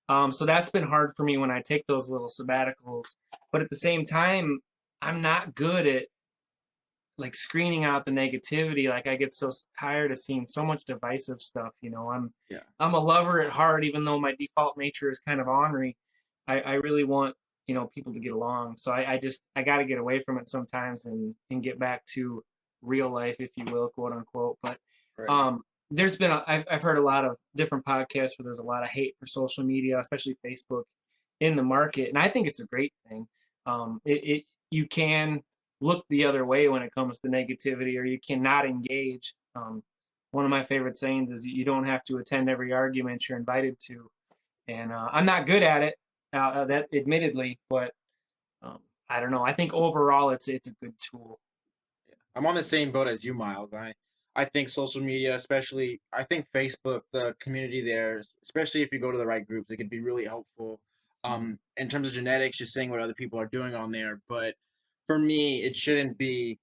So that's been hard for me when I take those little sabbaticals, but at the same time, I'm not good at like screening out the negativity. Like I get so tired of seeing so much divisive stuff. I'm a lover at heart, even though my default nature is kind of ornery. I really want people to get along. So I got to get away from it sometimes and get back to real life, if you will, quote unquote. But Right. There's been I've heard a lot of different podcasts where there's a lot of hate for social media, especially Facebook, in the market, and I think it's a great thing. You can look the other way when it comes to negativity, or you cannot engage. One of my favorite sayings is you don't have to attend every argument you're invited to, and I'm not good at it, that admittedly, but I don't know. I think overall it's a good tool. I'm on the same boat as you, Miles. I think social media, especially, I think Facebook, the community there, especially if you go to the right groups, it could be really helpful. In terms of genetics, just seeing what other people are doing on there. But for me, it shouldn't be.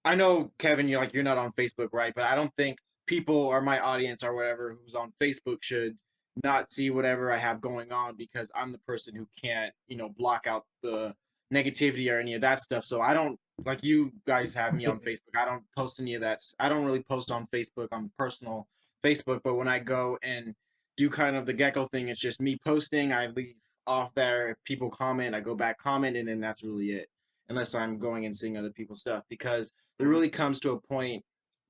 I know, Kevin, you're not on Facebook, right? But I don't think people or my audience or whatever who's on Facebook should not see whatever I have going on, because I'm the person who can't, block out the negativity or any of that stuff. So I don't, like you guys have me on Facebook. I don't post any of that. I don't really post on Facebook, on personal Facebook. But when I go and do kind of the gecko thing, it's just me posting. I leave off there. If people comment, I go back, comment, and then that's really it. Unless I'm going and seeing other people's stuff, because it really comes to a point,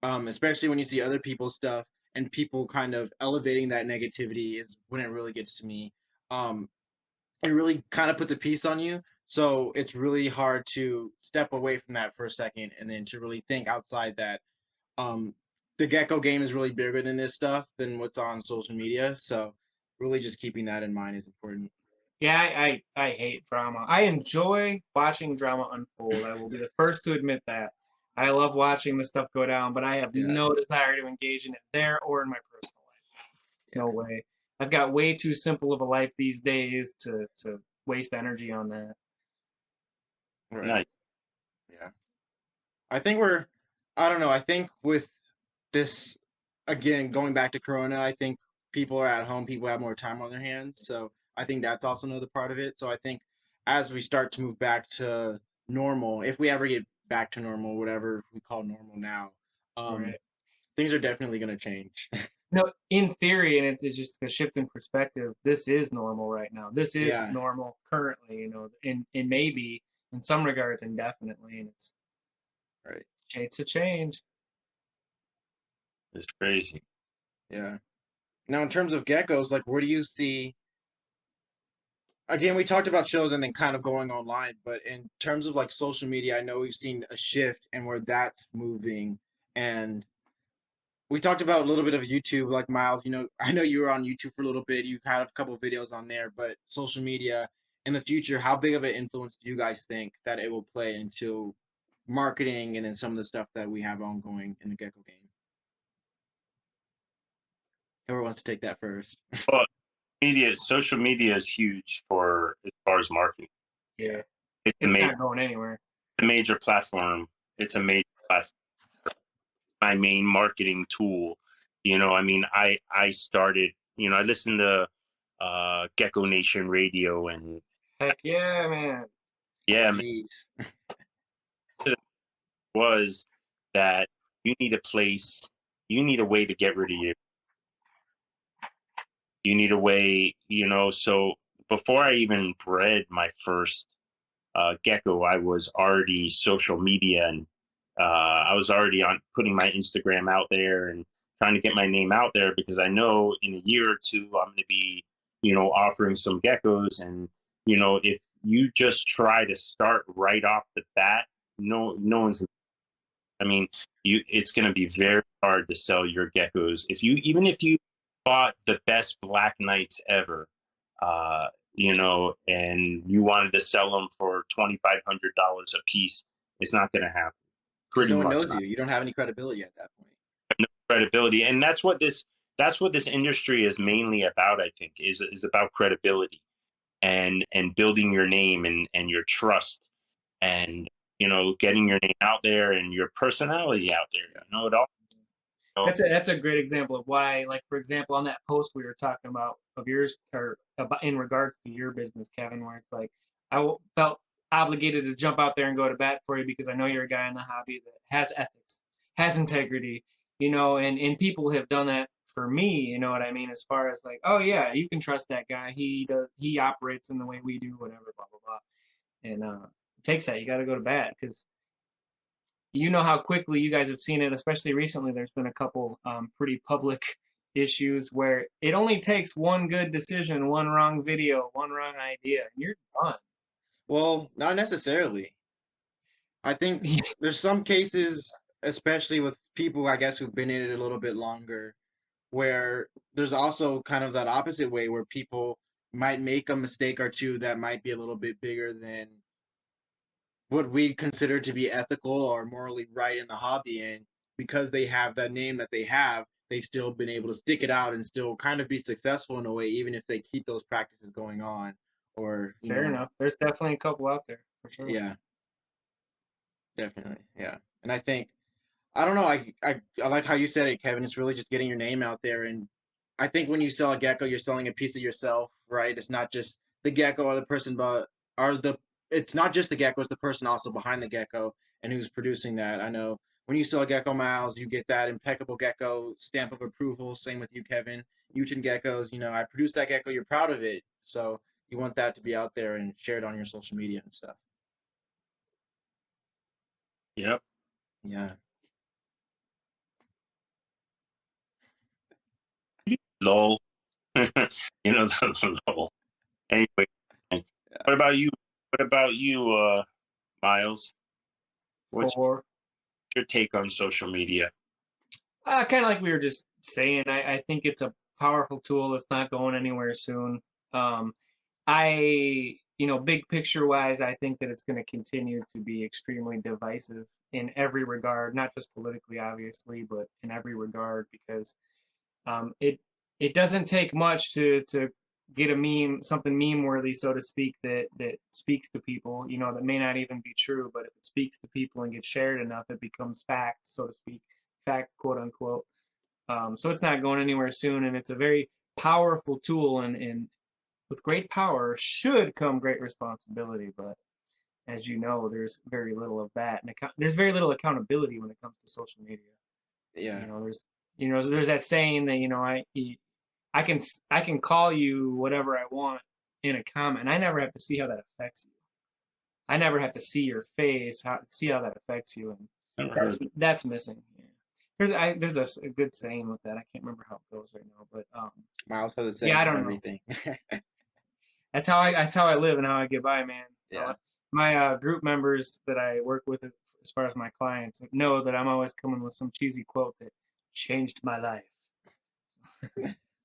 especially when you see other people's stuff and people kind of elevating that negativity, is when it really gets to me. It really kind of puts a piece on you. So it's really hard to step away from that for a second and then to really think outside that. Um, the gecko game is really bigger than this stuff than what's on social media. So really just keeping that in mind is important. Yeah, I hate drama. I enjoy watching drama unfold. I will be the first to admit that. I love watching this stuff go down, but I have Yeah. no desire to engage in it there or in my personal life. No way. I've got way too simple of a life these days to waste energy on that. Right. Nice. Yeah. I think I don't know. I think with this, again, going back to Corona, I think people are at home, people have more time on their hands. So I think that's also another part of it. So I think as we start to move back to normal, if we ever get back to normal, whatever we call normal now, Right. things are definitely going to change. No, in theory, and it's just a shift in perspective. This is normal right now. This is Yeah. normal currently, you know, and maybe in some regards indefinitely, and Right. it's a change. It's crazy. Yeah. Now, in terms of geckos, like, where do you see? Again, we talked about shows and then kind of going online, but in terms of like social media, I know we've seen a shift and where that's moving. And we talked about a little bit of YouTube, like Miles, I know you were on YouTube for a little bit. You had a couple of videos on there, but social media in the future, how big of an influence do you guys think that it will play into marketing and then some of the stuff that we have ongoing in the Gecko game? Whoever wants to take that first. Well, social media is huge for as far as marketing. Yeah, It's it's not going anywhere. a major platform. It's a major platform. My main marketing tool. I mean, I started. I listened to Gecko Nation Radio, and Heck yeah, man. yeah, Jeez. was that you need a way to get rid of you. You need a way, so before I even bred my first gecko, I was already social media, and I was already on putting my Instagram out there and trying to get my name out there, because I know in a year or two I'm going to be, offering some geckos. And, if you just try to start right off the bat, no one's, I mean, it's going to be very hard to sell your geckos. Even if you bought the best black knights ever, and you wanted to sell them for $2,500 a piece, it's not going to happen. Because Pretty no one much knows not. you. You don't have any credibility at that point. No credibility, and that's what this industry is mainly about. I think is about credibility and building your name and your trust, and getting your name out there and your personality out there. It all. That's a great example of why, like, for example, on that post we were talking about of yours, or about in regards to your business, Kevin, where it's like felt obligated to jump out there and go to bat for you because I know you're a guy in the hobby that has ethics, has integrity, and people have done that for me, you know what I mean, as far as like, oh yeah, you can trust that guy. He operates in the way we do, whatever, blah blah blah. And it takes that. You got to go to bat because you know how quickly you guys have seen it, especially recently. There's been a couple pretty public issues where it only takes one good decision, one wrong video, one wrong idea, and you're done. Well, not necessarily. I think there's some cases, especially with people, I guess, who've been in it a little bit longer, where there's also kind of that opposite way where people might make a mistake or two that might be a little bit bigger than what we consider to be ethical or morally right in the hobby. And because they have that name that they have, they've still been able to stick it out and still kind of be successful in a way, even if they keep those practices going on. Or Fair enough. There's definitely a couple out there for sure. Yeah, definitely. Yeah, and I think I don't know. I like how you said it, Kevin. It's really just getting your name out there, and I think when you sell a gecko, you're selling a piece of yourself, right? It's not just the gecko or the person, but are the it's not just the gecko, it's the person also behind the gecko and who's producing that. I know when you sell a Gecko Miles, you get that Impeccable Gecko stamp of approval. Same with you, Kevin. Mutant Geckos, I produced that gecko. You're proud of it, so you want that to be out there and shared on your social media and stuff. Yep. Yeah. Lol. The lol. Anyway, what about you, What about you, Miles? What's For your take on social media? kind of like we were just saying, I think it's a powerful tool. It's not going anywhere soon. Um, big picture wise, I think that it's going to continue to be extremely divisive in every regard, not just politically, obviously, but in every regard, because it doesn't take much to get a meme, something meme worthy, so to speak, that speaks to people, that may not even be true, but if it speaks to people and gets shared enough, it becomes fact, so to speak, fact, quote unquote. So it's not going anywhere soon, and it's a very powerful tool, and with great power should come great responsibility. But as you know, there's very little of that, and there's very little accountability when it comes to social media. Yeah. There's that saying that I can call you whatever I want in a comment, and I never have to see how that affects you. I never have to see your face, see how that affects you, and that's missing. Yeah. There's a good saying with that. I can't remember how it goes right now, but Miles has the same yeah, I for don't know. everything. That's how I live and how I get by, man. Yeah. My group members that I work with, as far as my clients, know that I'm always coming with some cheesy quote that changed my life.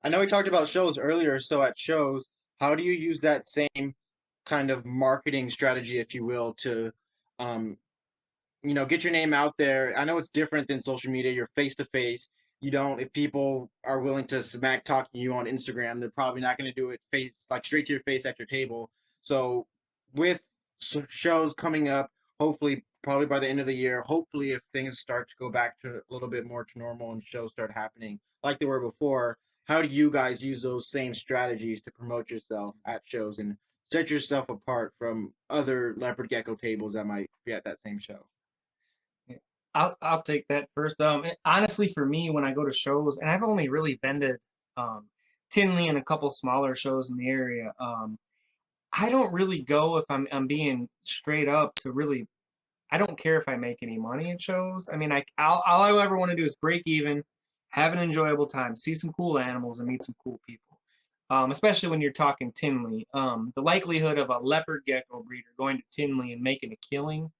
I know we talked about shows earlier, so at shows, how do you use that same kind of marketing strategy, if you will, to get your name out there? I know it's different than social media. You're face to face. You don't, if people are willing to smack talking you on Instagram, they're probably not going to do it straight to your face at your table. So with shows coming up, hopefully, probably by the end of the year, hopefully if things start to go back to a little bit more to normal and shows start happening like they were before, how do you guys use those same strategies to promote yourself at shows and set yourself apart from other leopard gecko tables that might be at that same show? I'll take that first. Honestly, for me, when I go to shows, and I've only really vended Tinley and a couple smaller shows in the area. I don't really go, if I'm being straight up, to really. I don't care if I make any money at shows. I mean, all I ever want to do is break even, have an enjoyable time, see some cool animals, and meet some cool people. Especially when you're talking Tinley. The likelihood of a leopard gecko breeder going to Tinley and making a killing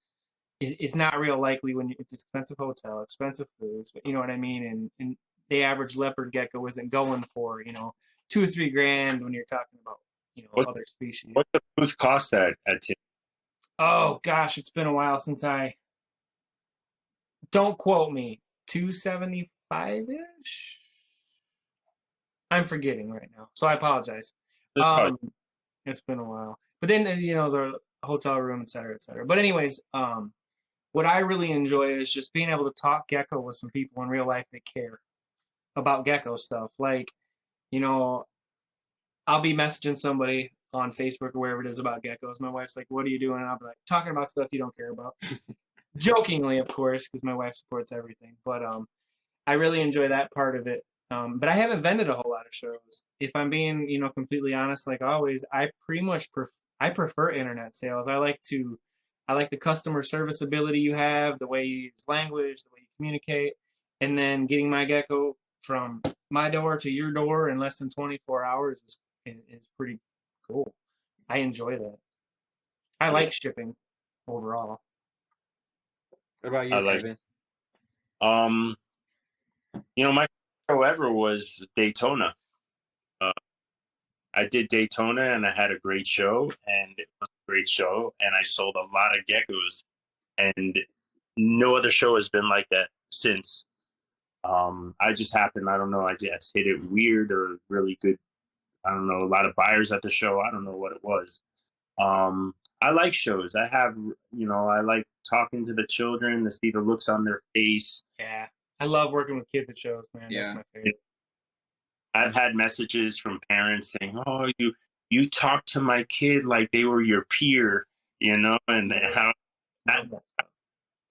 is not real likely when it's expensive hotel, expensive foods, but you know what I mean? And the average leopard gecko isn't going for, $2 or $3 grand when you're talking about, other species. What's the booth cost at Tim? Oh gosh, it's been a while since don't quote me, 275-ish? I'm forgetting right now, so I apologize. It's been a while. But then, the hotel room, et cetera, et cetera. But anyways, what I really enjoy is just being able to talk gecko with some people in real life that care about gecko stuff. Like, I'll be messaging somebody on Facebook or wherever it is about geckos. My wife's like, "What are you doing?" And I'll be like, "Talking about stuff you don't care about." Jokingly, of course, because my wife supports everything. But I really enjoy that part of it. But I haven't vended a whole lot of shows. If I'm being, completely honest, like always, I pretty much I prefer internet sales. I like the customer service ability you have, the way you use language, the way you communicate, and then getting my gecko from my door to your door in less than 24 hours is pretty cool. I enjoy that. I like shipping overall. What about you, Kevin? My show ever was Daytona. I did Daytona and I had a great show, and it was a great show, and I sold a lot of geckos, and no other show has been like that since. I just happened, I don't know, I just hit it weird or really good. I don't know, a lot of buyers at the show. I don't know what it was. I like shows. I like talking to the children to see the looks on their face. Yeah. I love working with kids at shows, man. Yeah. That's my favorite. I've had messages from parents saying, "Oh, you talk to my kid like they were your peer," and how that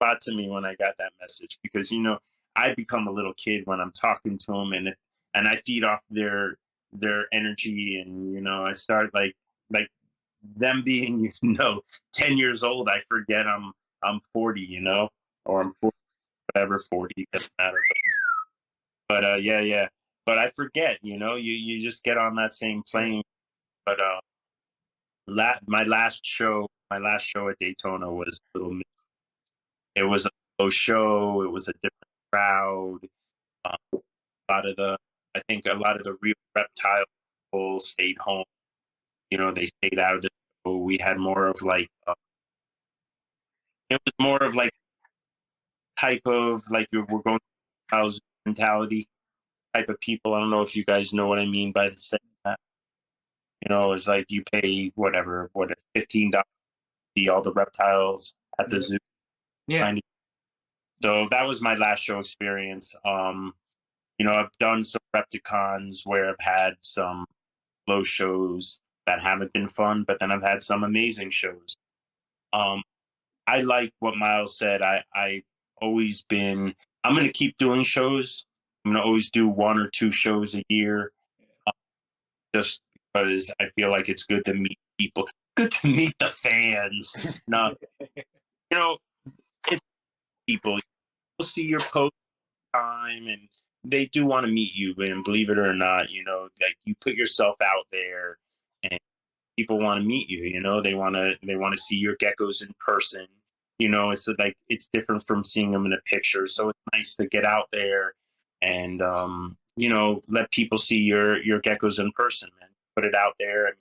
got to me when I got that message, because I become a little kid when I'm talking to them, and I feed off their energy, and I start like them being 10 years old. I forget I'm 40, or I'm 40, whatever, 40, doesn't matter. But yeah. But I forget, you just get on that same plane. But my last show my last show at Daytona was a little. It was a slow show. It was a different crowd. A lot of the, I think a lot of the real reptile people stayed home. You know, they stayed out of the show. We had more of like, it was more of like type of like we're going house mentality type of people. I don't know if you guys know what I mean by saying that. You know, it's like you pay whatever, $15 to see all the reptiles at the zoo. Yeah. So that was my last show experience. You know, I've done some Repticons where I've had some low shows that haven't been fun, but then I've had some amazing shows. I like what Miles said. I've always been, I'm going to keep doing shows. I'm going to always do 1 or 2 shows a year, just because I feel like it's good to meet people, good to meet the fans. No, you know, it's people. You'll see your post time and they do want to meet you, and believe it or not, you know, like you put yourself out there and people want to meet you, you know, they want to see your geckos in person. You know, it's like it's different from seeing them in a picture. So it's nice to get out there and you know, let people see your geckos in person, man. Put it out there. I mean,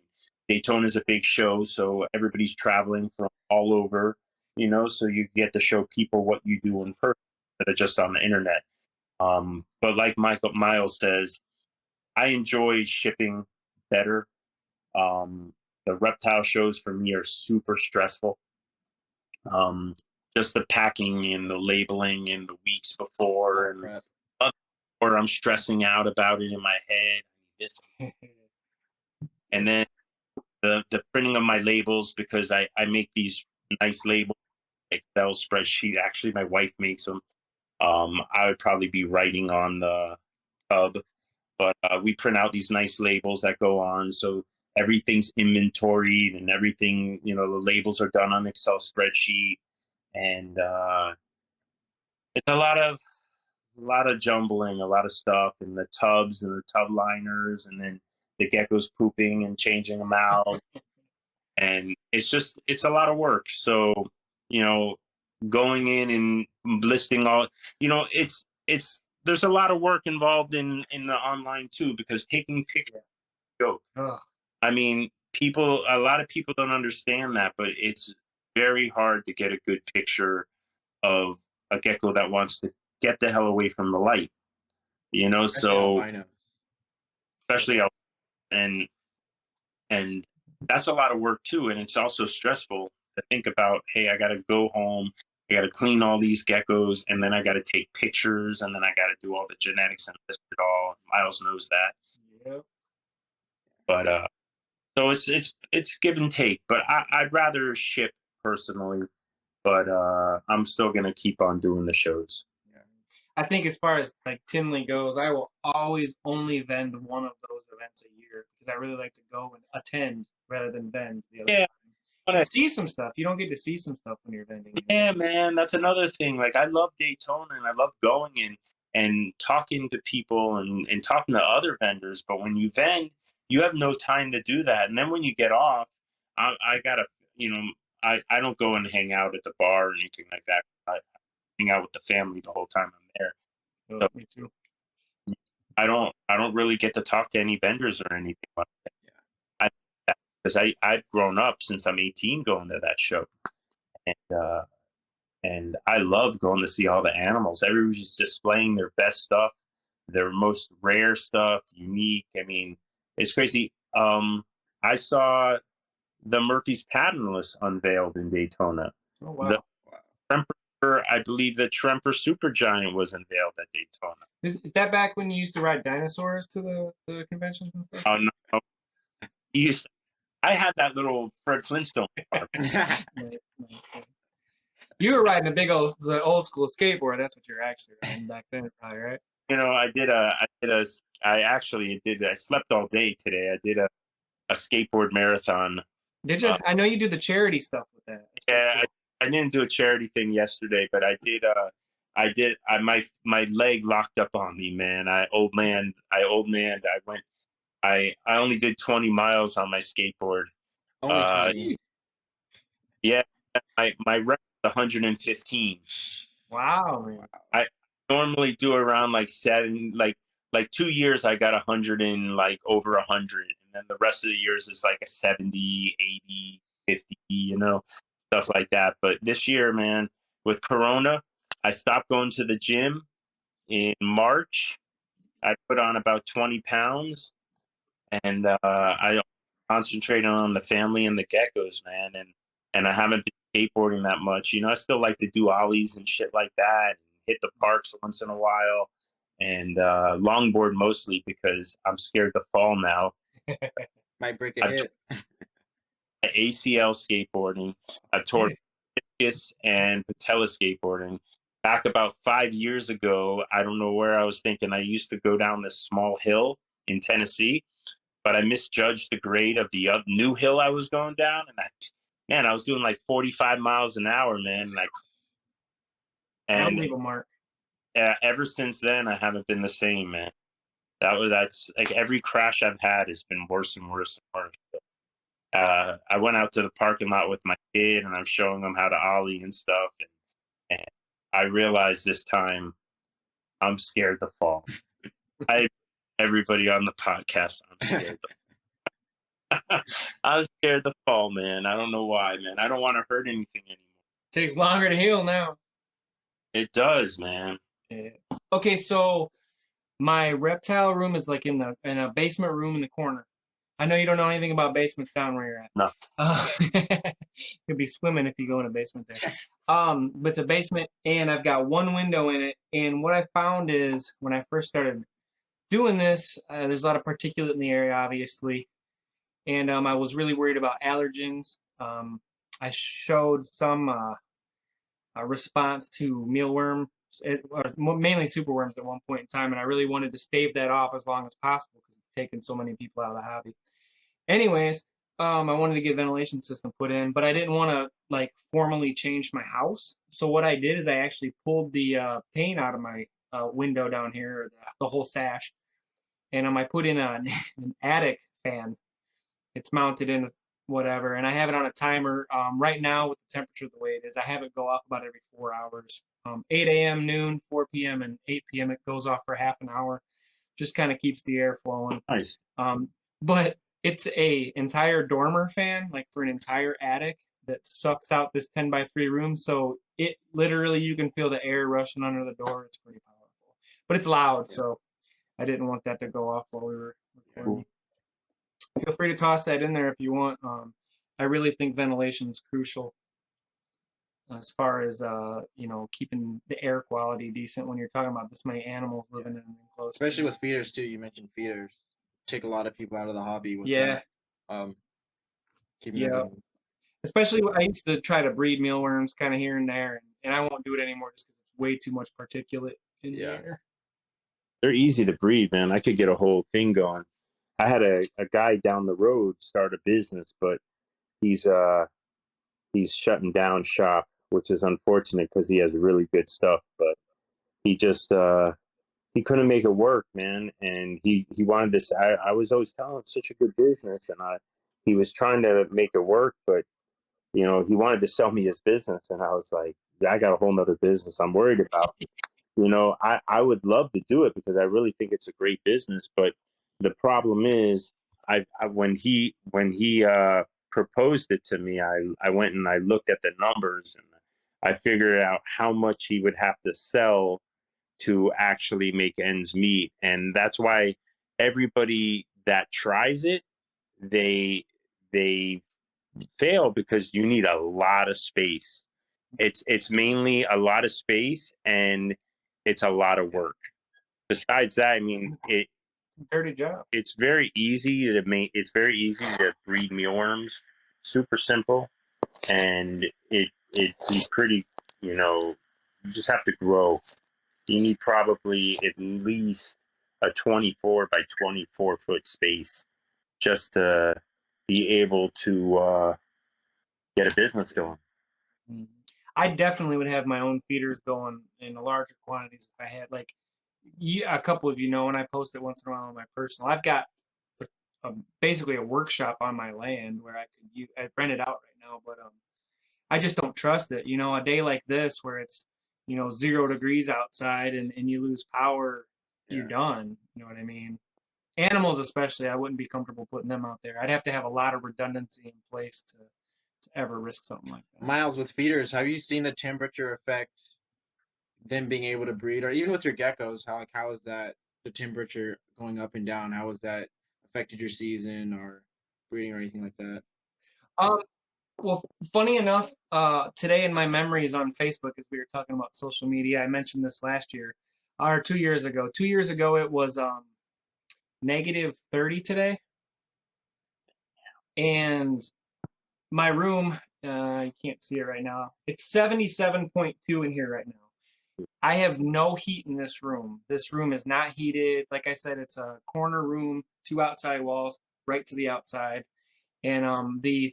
Daytona is a big show, so everybody's traveling from all over, you know, so you get to show people what you do in person instead of just on the internet. But like Miles says, I enjoy shipping better. The reptile shows for me are super stressful. Just the packing and the labeling and the weeks before, and or I'm stressing out about it in my head. And then the printing of my labels, because I make these nice labels, Excel spreadsheet. Actually, my wife makes them. I would probably be writing on the tub, but we print out these nice labels that go on, so everything's inventoried and everything, you know, the labels are done on Excel spreadsheet, and it's a lot of jumbling, a lot of stuff, and the tubs and the tub liners, and then the geckos pooping and changing them out, and it's a lot of work. So, you know, going in and listing all, you know, it's there's a lot of work involved in the online too, because taking pictures. Joke. I mean, a lot of people don't understand that, but it's very hard to get a good picture of a gecko that wants to get the hell away from the light. You know, so especially out, and and that's a lot of work too, and it's also stressful to think about. Hey, I got to go home. I got to clean all these geckos, and then I got to take pictures, and then I got to do all the genetics and list it all. Miles knows that. Yep. But so it's give and take, but I'd rather ship personally, but I'm still gonna keep on doing the shows. I think as far as like Tinley goes, I will always only vend one of those events a year because I really like to go and attend rather than vend the other time. And see some stuff. You don't get to see some stuff when you're vending. Yeah, man, that's another thing. Like I love Daytona and I love going and talking to people and talking to other vendors, but when you vend, you have no time to do that. And then when you get off, I gotta, you know, I don't go and hang out at the bar or anything like that. I hang out with the family the whole time I'm there. Oh, So me too. I don't really get to talk to any vendors or anything like that. Because I've grown up since I'm 18 going to that show, and I love going to see all the animals. Everybody's displaying their best stuff, their most rare stuff, unique. I mean, it's crazy. I saw the Murphy's patternless unveiled in Daytona. Oh wow! I believe the Tremper Supergiant was unveiled at Daytona. Is that back when you used to ride dinosaurs to the conventions and stuff? Oh no! I had that little Fred Flintstone car. Nice. You were riding a big old school skateboard. That's what you're actually riding back then, probably, right? You know, I slept all day today. I did a skateboard marathon. Did you? I know you do the charity stuff with that. Yeah, cool. I didn't do a charity thing yesterday, but I did. My leg locked up on me, man. I only did 20 miles on my skateboard. Yeah, my record is 115. Wow, man. I normally do around like 7, like 2 years I got 100 and like over 100, and then the rest of the years is like a 70, 80, 50, stuff like that. But this year, man, with Corona, I stopped going to the gym in March. I put on about 20 pounds, and I concentrated on the family and the geckos, man. And I haven't been skateboarding that much. I still like to do ollies and shit like that, and hit the parks once in a while, and longboard mostly because I'm scared to fall now. Might break a I've hip. ACL skateboarding. I've torn meniscus and patella skateboarding. Back about 5 years ago, I don't know where I was thinking. I used to go down this small hill in Tennessee, but I misjudged the grade of the new hill I was going down, and I was doing like 45 miles an hour, man. And Unbelievable, Mark. ever since then, I haven't been the same, man. That's like every crash I've had has been worse and worse and worse. I went out to the parking lot with my kid, and I'm showing him how to ollie and stuff, and I realized this time I'm scared to fall. Everybody on the podcast, I'm scared to I'm scared to fall, man. I don't know why, man. I don't want to hurt anything anymore. Takes longer to heal now. It does, man. Yeah. Okay, so my reptile room is like in a basement room in the corner. I know you don't know anything about basements down where you're at. No. You'll be swimming if you go in a basement there. But it's a basement, and I've got one window in it. And what I found is when I first started doing this, there's a lot of particulate in the area, obviously, and I was really worried about allergens. I showed some response to mealworm, mainly superworms at one point in time, and I really wanted to stave that off as long as possible because it's taken so many people out of the hobby. Anyways, I wanted to get a ventilation system put in, but I didn't want to like formally change my house. So what I did is I actually pulled the pane out of my window down here, or the whole sash, and I put in an attic fan. It's mounted in whatever, and I have it on a timer. Right now, with the temperature the way it is, I have it go off about every 4 hours. 8 a.m., noon, 4 p.m., and 8 p.m. It goes off for half an hour. Just kind of keeps the air flowing. Nice. But it's a entire dormer fan, like for an entire attic, that sucks out this 10 by 3 room. So it literally, you can feel the air rushing under the door. It's pretty powerful, but it's loud. So I didn't want that to go off while we were recording. Feel free to toss that in there if you want. I really think ventilation is crucial as far as keeping the air quality decent when you're talking about this many animals living in an enclosed. Especially with feeders too. You mentioned feeders take a lot of people out of the hobby. With that. Especially I used to try to breed mealworms kind of here and there, and I won't do it anymore just because it's way too much particulate in the air. They're easy to breed, man. I could get a whole thing going. I had a guy down the road start a business, but he's shutting down shop, which is unfortunate because he has really good stuff. But he just he couldn't make it work, man. And he wanted this. I was always telling him it's such a good business, and he was trying to make it work, but he wanted to sell me his business, and I was like, I got a whole nother business I'm worried about. I would love to do it because I really think it's a great business, but the problem is, when he proposed it to me, I went and I looked at the numbers, and I figured out how much he would have to sell to actually make ends meet, and that's why everybody that tries it, they fail because you need a lot of space. It's mainly a lot of space, and it's a lot of work. Besides that, I mean, it's a dirty job. It's very easy to make. It's very easy to breed mealworms. Super simple, and it'd be pretty. You just have to grow. You need probably at least a 24 by 24 foot space just to be able to get a business going. I definitely would have my own feeders going in larger quantities if I had, like, a couple of and I post it once in a while on my personal. I've got basically a workshop on my land where I rent it out right now, but I just don't trust it. You know, a day like this where it's, 0 degrees outside and you lose power, you're Yeah. done. You know what I mean? Animals especially, I wouldn't be comfortable putting them out there. I'd have to have a lot of redundancy in place to ever risk something like that. Miles, with feeders, have you seen the temperature affect them being able to breed, or even with your geckos? How is that, the temperature going up and down? How has that affected your season or breeding or anything like that? Um, well, funny enough, today in my memories on Facebook, as we were talking about social media, I mentioned this last year or 2 years ago. 2 years ago, it was -30 today, and my room, you can't see it right now. It's 77.2 in here right now. I have no heat in this room. This room is not heated. Like I said, it's a corner room, 2 outside walls, right to the outside, and the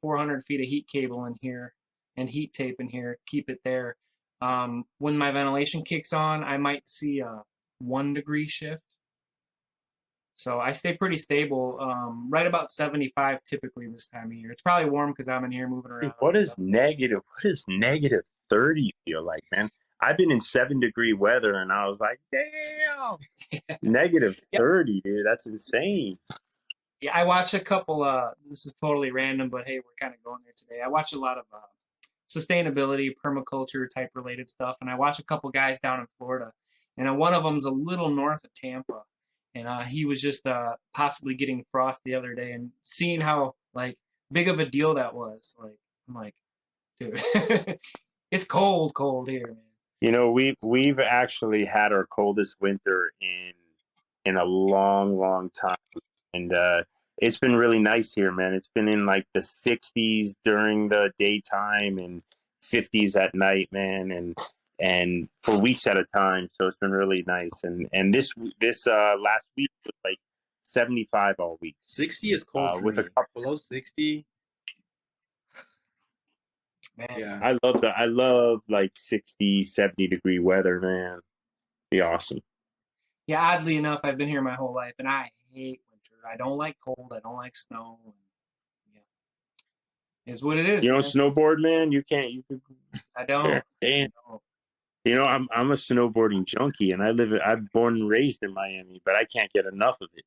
400 feet of heat cable in here and heat tape in here keep it there. When my ventilation kicks on, I might see a 1 degree shift. So I stay pretty stable, right about 75 typically this time of year. It's probably warm because I'm in here moving around. What and is stuff. negative 30 feel like, man? I've been in 7-degree weather and I was like, damn, negative Yeah. 30, dude. That's insane. Yeah, I watch a couple. This is totally random, but hey, we're kind of going there today. I watch a lot of sustainability, permaculture type related stuff, and I watch a couple guys down in Florida, and one of them's a little north of Tampa, and he was just possibly getting frost the other day, and seeing how like big of a deal that was. Like, I'm like, dude, it's cold here, man. You know, we've actually had our coldest winter in a long time, and it's been really nice here, man. It's been in like the 60s during the daytime and 50s at night, man, and for weeks at a time. So it's been really nice. And this last week was like 75 all week. 60 is cold for with me. a couple. Below 60, Man. yeah. I love like 60, 70-degree weather, man. Be awesome. Yeah, oddly enough, I've been here my whole life, and I hate winter. I don't like cold. I don't like snow. Yeah, is what it is. You don't Man. snowboard, man? You can't. You can. I don't. Damn. I don't. You know, I'm a snowboarding junkie, and I'm born and raised in Miami, but I can't get enough of it.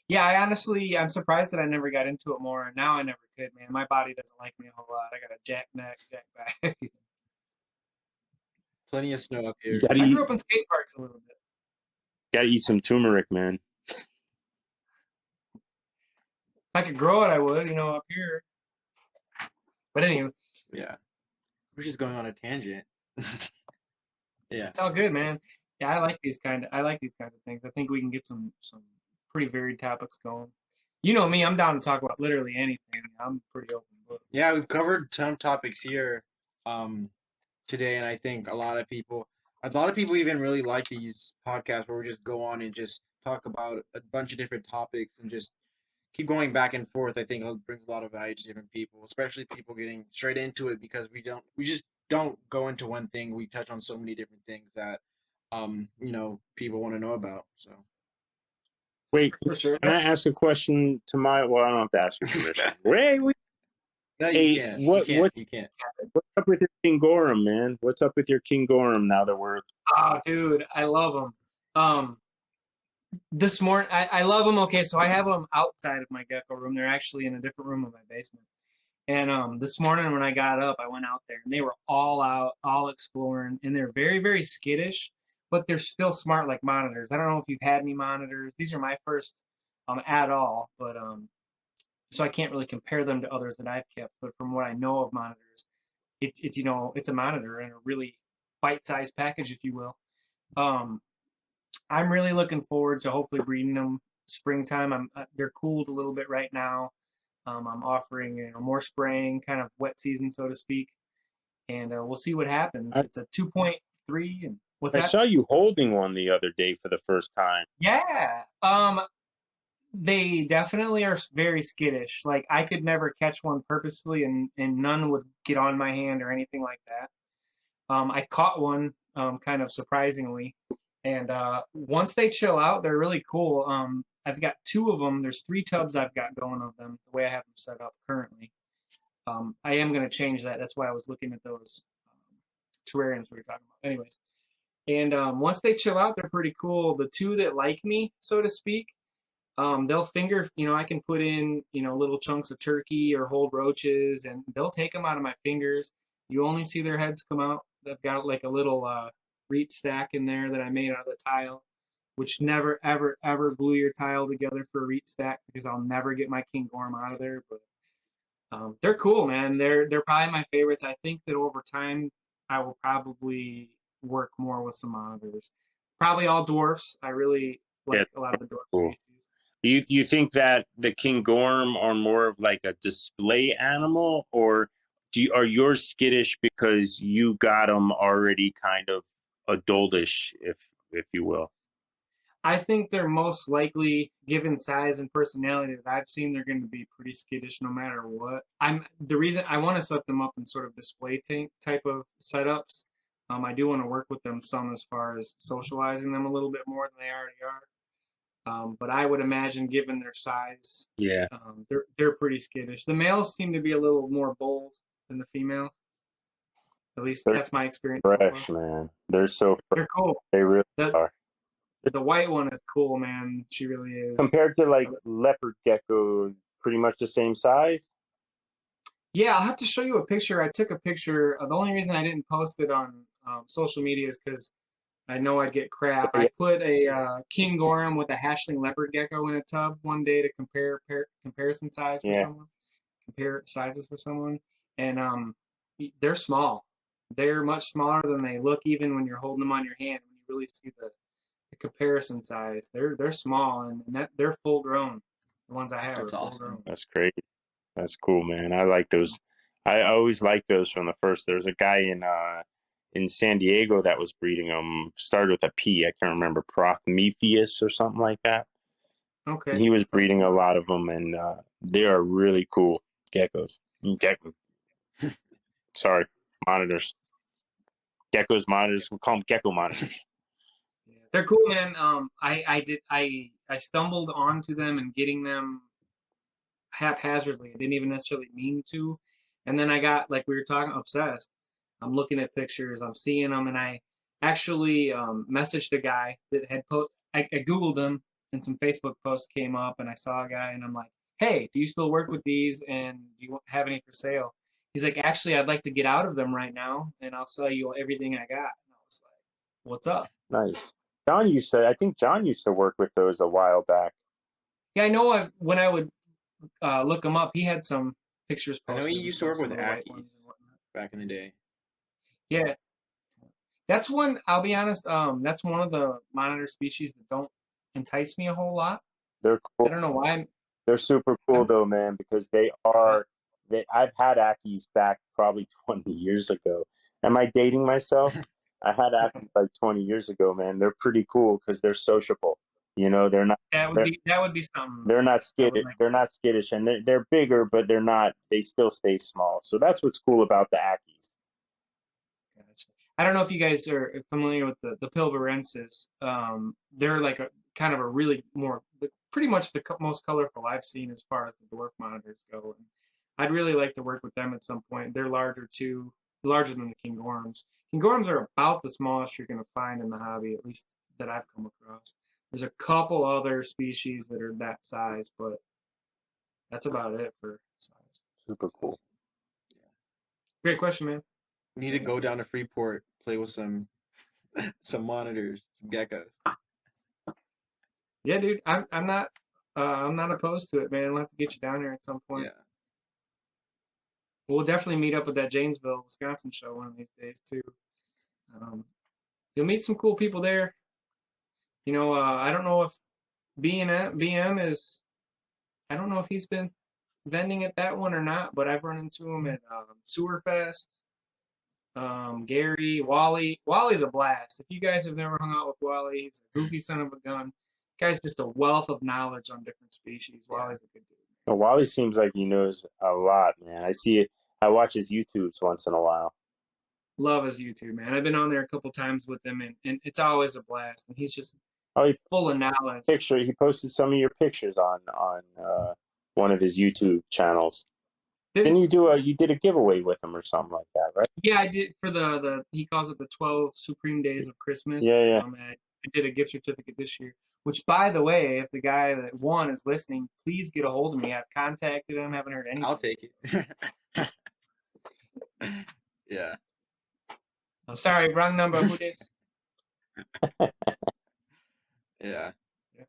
Yeah, I'm surprised that I never got into it more. And now I never could, man. My body doesn't like me a whole lot. I got a jack neck, jack back. Plenty of snow up here. You gotta I eat. grew up in skate parks a little bit. Gotta eat some turmeric, man. If I could grow it, I would, up here. But anyway, Yeah. We're just going on a tangent. Yeah. it's all good, man. Yeah, I like these kinds of things. I think we can get some pretty varied topics going. You know me, I'm down to talk about literally anything. I'm pretty open book. Yeah, we've covered some topics here today, and I think a lot of people even really like these podcasts where we just go on and just talk about a bunch of different topics and just keep going back and forth. I think it brings a lot of value to different people, especially people getting straight into it, because we just don't go into one thing. We touch on so many different things that people want to know about. So Wait, For sure. can I ask a question to my? Well, I don't have to ask your permission. Wait, no, you Hey, can't. what- You can't. what- You can't. what's up with your King Gorum, man? What's up with your King Gorum now that we're? Oh, dude, I love them. This morning, I love them. Okay, so I have them outside of my gecko room. They're actually in a different room in my basement. And this morning when I got up, I went out there and they were all out, all exploring, and they're very, very skittish, but they're still smart like monitors. I don't know if you've had any monitors. These are my first at all, but so I can't really compare them to others that I've kept. But from what I know of monitors, it's a monitor in a really bite-sized package, if you will. I'm really looking forward to hopefully breeding them springtime. They're cooled a little bit right now. I'm offering more spraying, kind of wet season, so to speak, and we'll see what happens. It's a 2.3, and what's I that? saw you holding one the other day for the first time. Yeah. They definitely are very skittish. Like I could never catch one purposefully, and none would get on my hand or anything like that. I caught one kind of surprisingly, and once they chill out, they're really cool. I've got 2 of them. There's 3 tubs I've got going of them, the way I have them set up currently. I am going to change that. That's why I was looking at those terrariums we were talking about. Anyways, and once they chill out, they're pretty cool. The two that like me, so to speak, they'll finger. I can put in little chunks of turkey or whole roaches, and they'll take them out of my fingers. You only see their heads come out. They've got like a little reed stack in there that I made out of the tile, which never, ever, ever glue your tile together for a reed stack because I'll never get my king gorm out of there. But they're cool, man. They're probably my favorites. I think that over time I will probably work more with some monitors. Probably all dwarfs. I really like a lot of the dwarf cool. species. You think that the king gorm are more of like a display animal, or are yours skittish because you got them already kind of adultish, if you will? I think they're most likely, given size and personality that I've seen, they're going to be pretty skittish no matter what. The reason I want to set them up in sort of display tank type of setups. I do want to work with them some as far as socializing them a little bit more than they already are. But I would imagine, given their size, Yeah, they're pretty skittish. The males seem to be a little more bold than the females. At least that's my experience. fresh, man. They're so fresh. They're cool. They really are. The white one is cool, man. She really is. Compared to like leopard gecko, pretty much the same size. Yeah, I'll have to show you a picture. I took a picture. The only reason I didn't post it on social media is because I know I'd get crap. I put a king gorm with a hatchling leopard gecko in a tub one day to comparison size for someone. Compare sizes for someone, and they're small. They're much smaller than they look, even when you're holding them on your hand. When you really see the comparison size, they're small and they're full grown. The ones I have are full grown. That's great. That's cool, man. I like those. I always liked those from the first. There was a guy in San Diego that was breeding them. Started with a P. I can't remember, Prometheus or something like that. Okay. He was breeding a lot of them, and they are really cool geckos. Sorry, monitors. Geckos monitors. We call them gecko monitors. They're cool, man. I stumbled onto them and getting them haphazardly. I didn't even necessarily mean to, and then I got, like we were talking, obsessed. I'm looking at pictures, I'm seeing them, and I actually messaged a guy that had I googled him, and some Facebook posts came up, and I saw a guy, and I'm like, hey, do you still work with these, and do you have any for sale? He's like, actually, I'd like to get out of them right now, and I'll sell you everything I got. And I was like, what's up? Nice. I think John used to work with those a while back. Yeah, I know. When I would look him up, he had some pictures posted. I know he used to work with Ackies back in the day. Yeah, that's one. I'll be honest. That's one of the monitor species that don't entice me a whole lot. They're cool. I don't know why. They're super cool though, man, because they are. I've had Ackies back probably 20 years ago. Am I dating myself? I had Ackies like 20 years ago, man. They're pretty cool because they're sociable. They're not. That would be something. They're not skittish. They're not skittish, and they're bigger, but they're not. They still stay small. So that's what's cool about the Ackies. Gotcha. I don't know if you guys are familiar with the Pilbarensis. They're like a kind of a really pretty much the most colorful I've seen as far as the dwarf monitors go. And I'd really like to work with them at some point. They're larger too, larger than the king gorms. King gorms are about the smallest you're going to find in the hobby, at least that I've come across. There's a couple other species that are that size, but that's about it for size. Super cool. Great question, man. We need to go down to Freeport, play with some monitors, some geckos. Yeah, dude. I'm not opposed to it, man. We'll have to get you down here at some point. Yeah. We'll definitely meet up at that Janesville, Wisconsin show one of these days too. You'll meet some cool people there. I don't know if BM is. I don't know if he's been vending at that one or not, but I've run into him at Sewerfest. Gary, Wally. Wally's a blast. If you guys have never hung out with Wally, he's a goofy son of a gun. Guy's just a wealth of knowledge on different species. Wally's a good dude. Well, Wally seems like he knows a lot, man. I see it. I watch his YouTubes once in a while. Love his YouTube, man. I've been on there a couple times with him, and it's always a blast. And he's just full of knowledge. He posted some of your pictures on one of his YouTube channels. Didn't you did a giveaway with him or something like that, right? Yeah, I did for the he calls it the 12 Supreme Days of Christmas. Yeah. I did a gift certificate this year, which, by the way, if the guy that won is listening, please get a hold of me. I've contacted him, haven't heard anything. I'll take it. Yeah. I'm sorry, wrong number. Who this? Yeah. Yeah.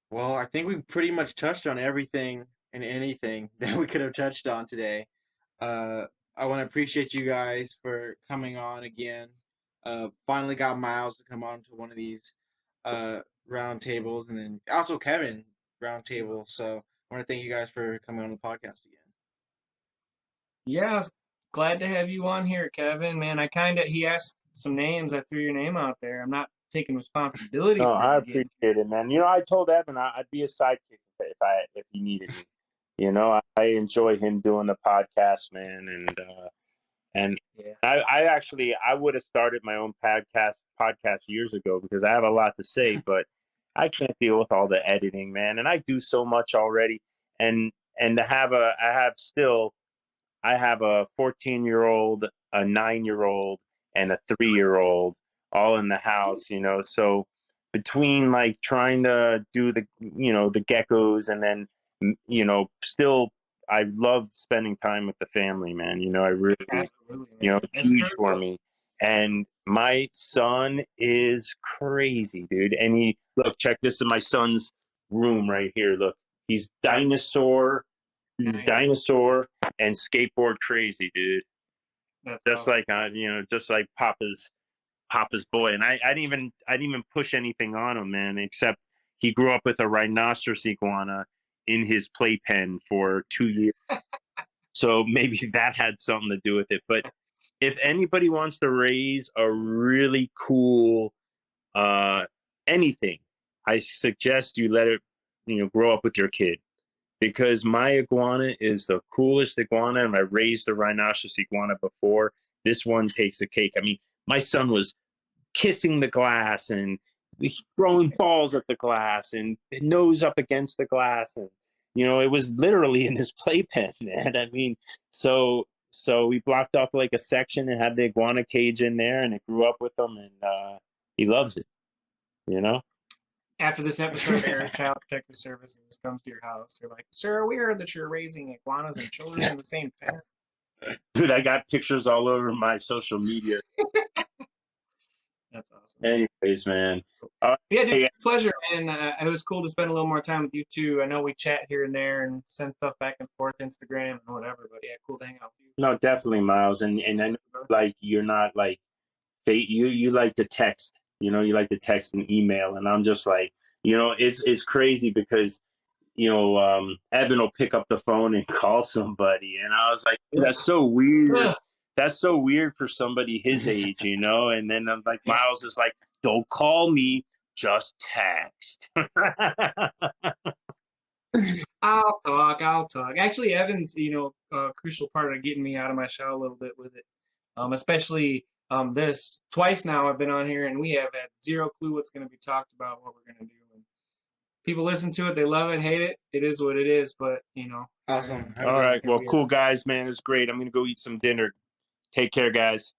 Well, I think we pretty much touched on everything and anything that we could have touched on today. I want to appreciate you guys for coming on again. Finally got Miles to come on to one of these round tables, and then also Kevin round table. So I want to thank you guys for coming on the podcast again. Yeah, I was glad to have you on here, Kevin. Man, he asked some names. I threw your name out there. I'm not taking responsibility No, for I it again. appreciate it, man. I told Evan I'd be a sidekick if he needed me. I enjoy him doing the podcast, man, and Yeah. I would have started my own podcast years ago because I have a lot to say, but I can't deal with all the editing, man, and I do so much already, and to have I have a 14-year-old, a 9-year-old, and a 3-year-old all in the house, so between like trying to do the geckos and then still I love spending time with the family, man. I really, Absolutely. it's That's huge for critical. me. And my son is crazy, dude. And check this in my son's room right here. Look, he's dinosaur Nice. and skateboard crazy, dude. That's Just awesome. like just like Papa's boy. And I didn't even push anything on him, man, except he grew up with a rhinoceros iguana in his playpen for 2 years. So maybe that had something to do with it. But if anybody wants to raise a really cool anything, I suggest you let it grow up with your kid, because my iguana is the coolest iguana, and I raised a rhinoceros iguana before. This one takes the cake. I mean, my son was kissing the glass and throwing balls at the glass and nose up against the glass, and it was literally in his playpen, man. I mean, so we blocked off like a section and had the iguana cage in there, and it grew up with him, and he loves it. After this episode airs, Child Protective Services comes to your house. They're like, "Sir, we heard that you're raising iguanas and children in the same pen." Dude, I got pictures all over my social media. That's awesome. Anyways, man. Yeah, dude, pleasure, man. It was cool to spend a little more time with you too. I know we chat here and there and send stuff back and forth, Instagram and whatever. But yeah, cool to hang out with you. No, definitely, Miles. And I know, like, you're not like you like to text. You like to text and email, and I'm just like, it's crazy because Evan will pick up the phone and call somebody, and I was like, that's so weird. That's so weird for somebody his age, and then I'm like, Miles is like, don't call me, just text. I'll talk. Actually, Evan's, a crucial part of getting me out of my shell a little bit with it. Especially this twice now I've been on here, and we have had zero clue what's going to be talked about, what we're going to do. And people listen to it, they love it, hate it. It is what it is, but Awesome. All right, well, cool, guys, man. It's great. I'm gonna go eat some dinner. Take care, guys.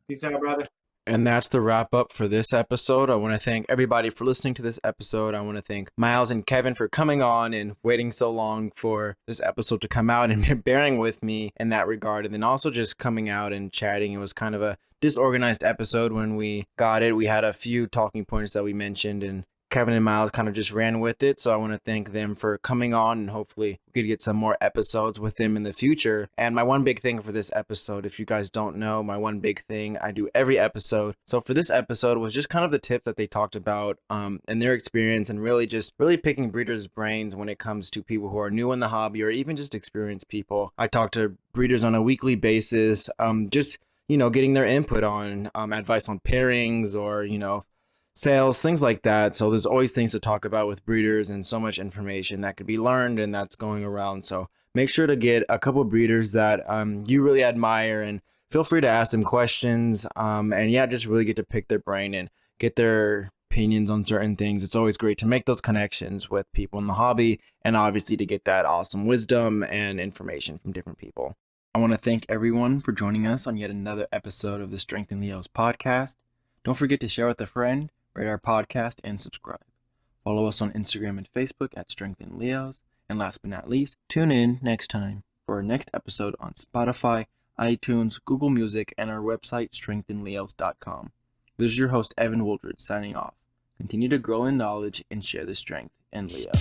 Peace out, brother. And that's the wrap up for this episode. I want to thank everybody for listening to this episode. I want to thank Miles and Kevin for coming on and waiting so long for this episode to come out and bearing with me in that regard. And then also just coming out and chatting. It was kind of a disorganized episode when we got it. We had a few talking points that we mentioned, and Kevin and Miles kind of just ran with it. So I want to thank them for coming on, and hopefully we could get some more episodes with them in the future. And my one big thing for this episode, if you guys don't know, my one big thing I do every episode. So for this episode was just kind of the tip that they talked about in their experience, and really picking breeders' brains when it comes to people who are new in the hobby or even just experienced people. I talk to breeders on a weekly basis, just getting their input on advice on pairings or sales, things like that. So there's always things to talk about with breeders and so much information that could be learned and that's going around. So make sure to get a couple of breeders that you really admire, and feel free to ask them questions. And yeah, just really get to pick their brain and get their opinions on certain things. It's always great to make those connections with people in the hobby and obviously to get that awesome wisdom and information from different people. I want to thank everyone for joining us on yet another episode of the Strength in Leos podcast. Don't forget to share with a friend, rate our podcast, and subscribe. Follow us on Instagram and Facebook at Strength in Leos. And last but not least, tune in next time for our next episode on Spotify, iTunes, Google Music, and our website, strengthinleos.com. This is your host, Evan Wooldred, signing off. Continue to grow in knowledge and share the strength in Leo.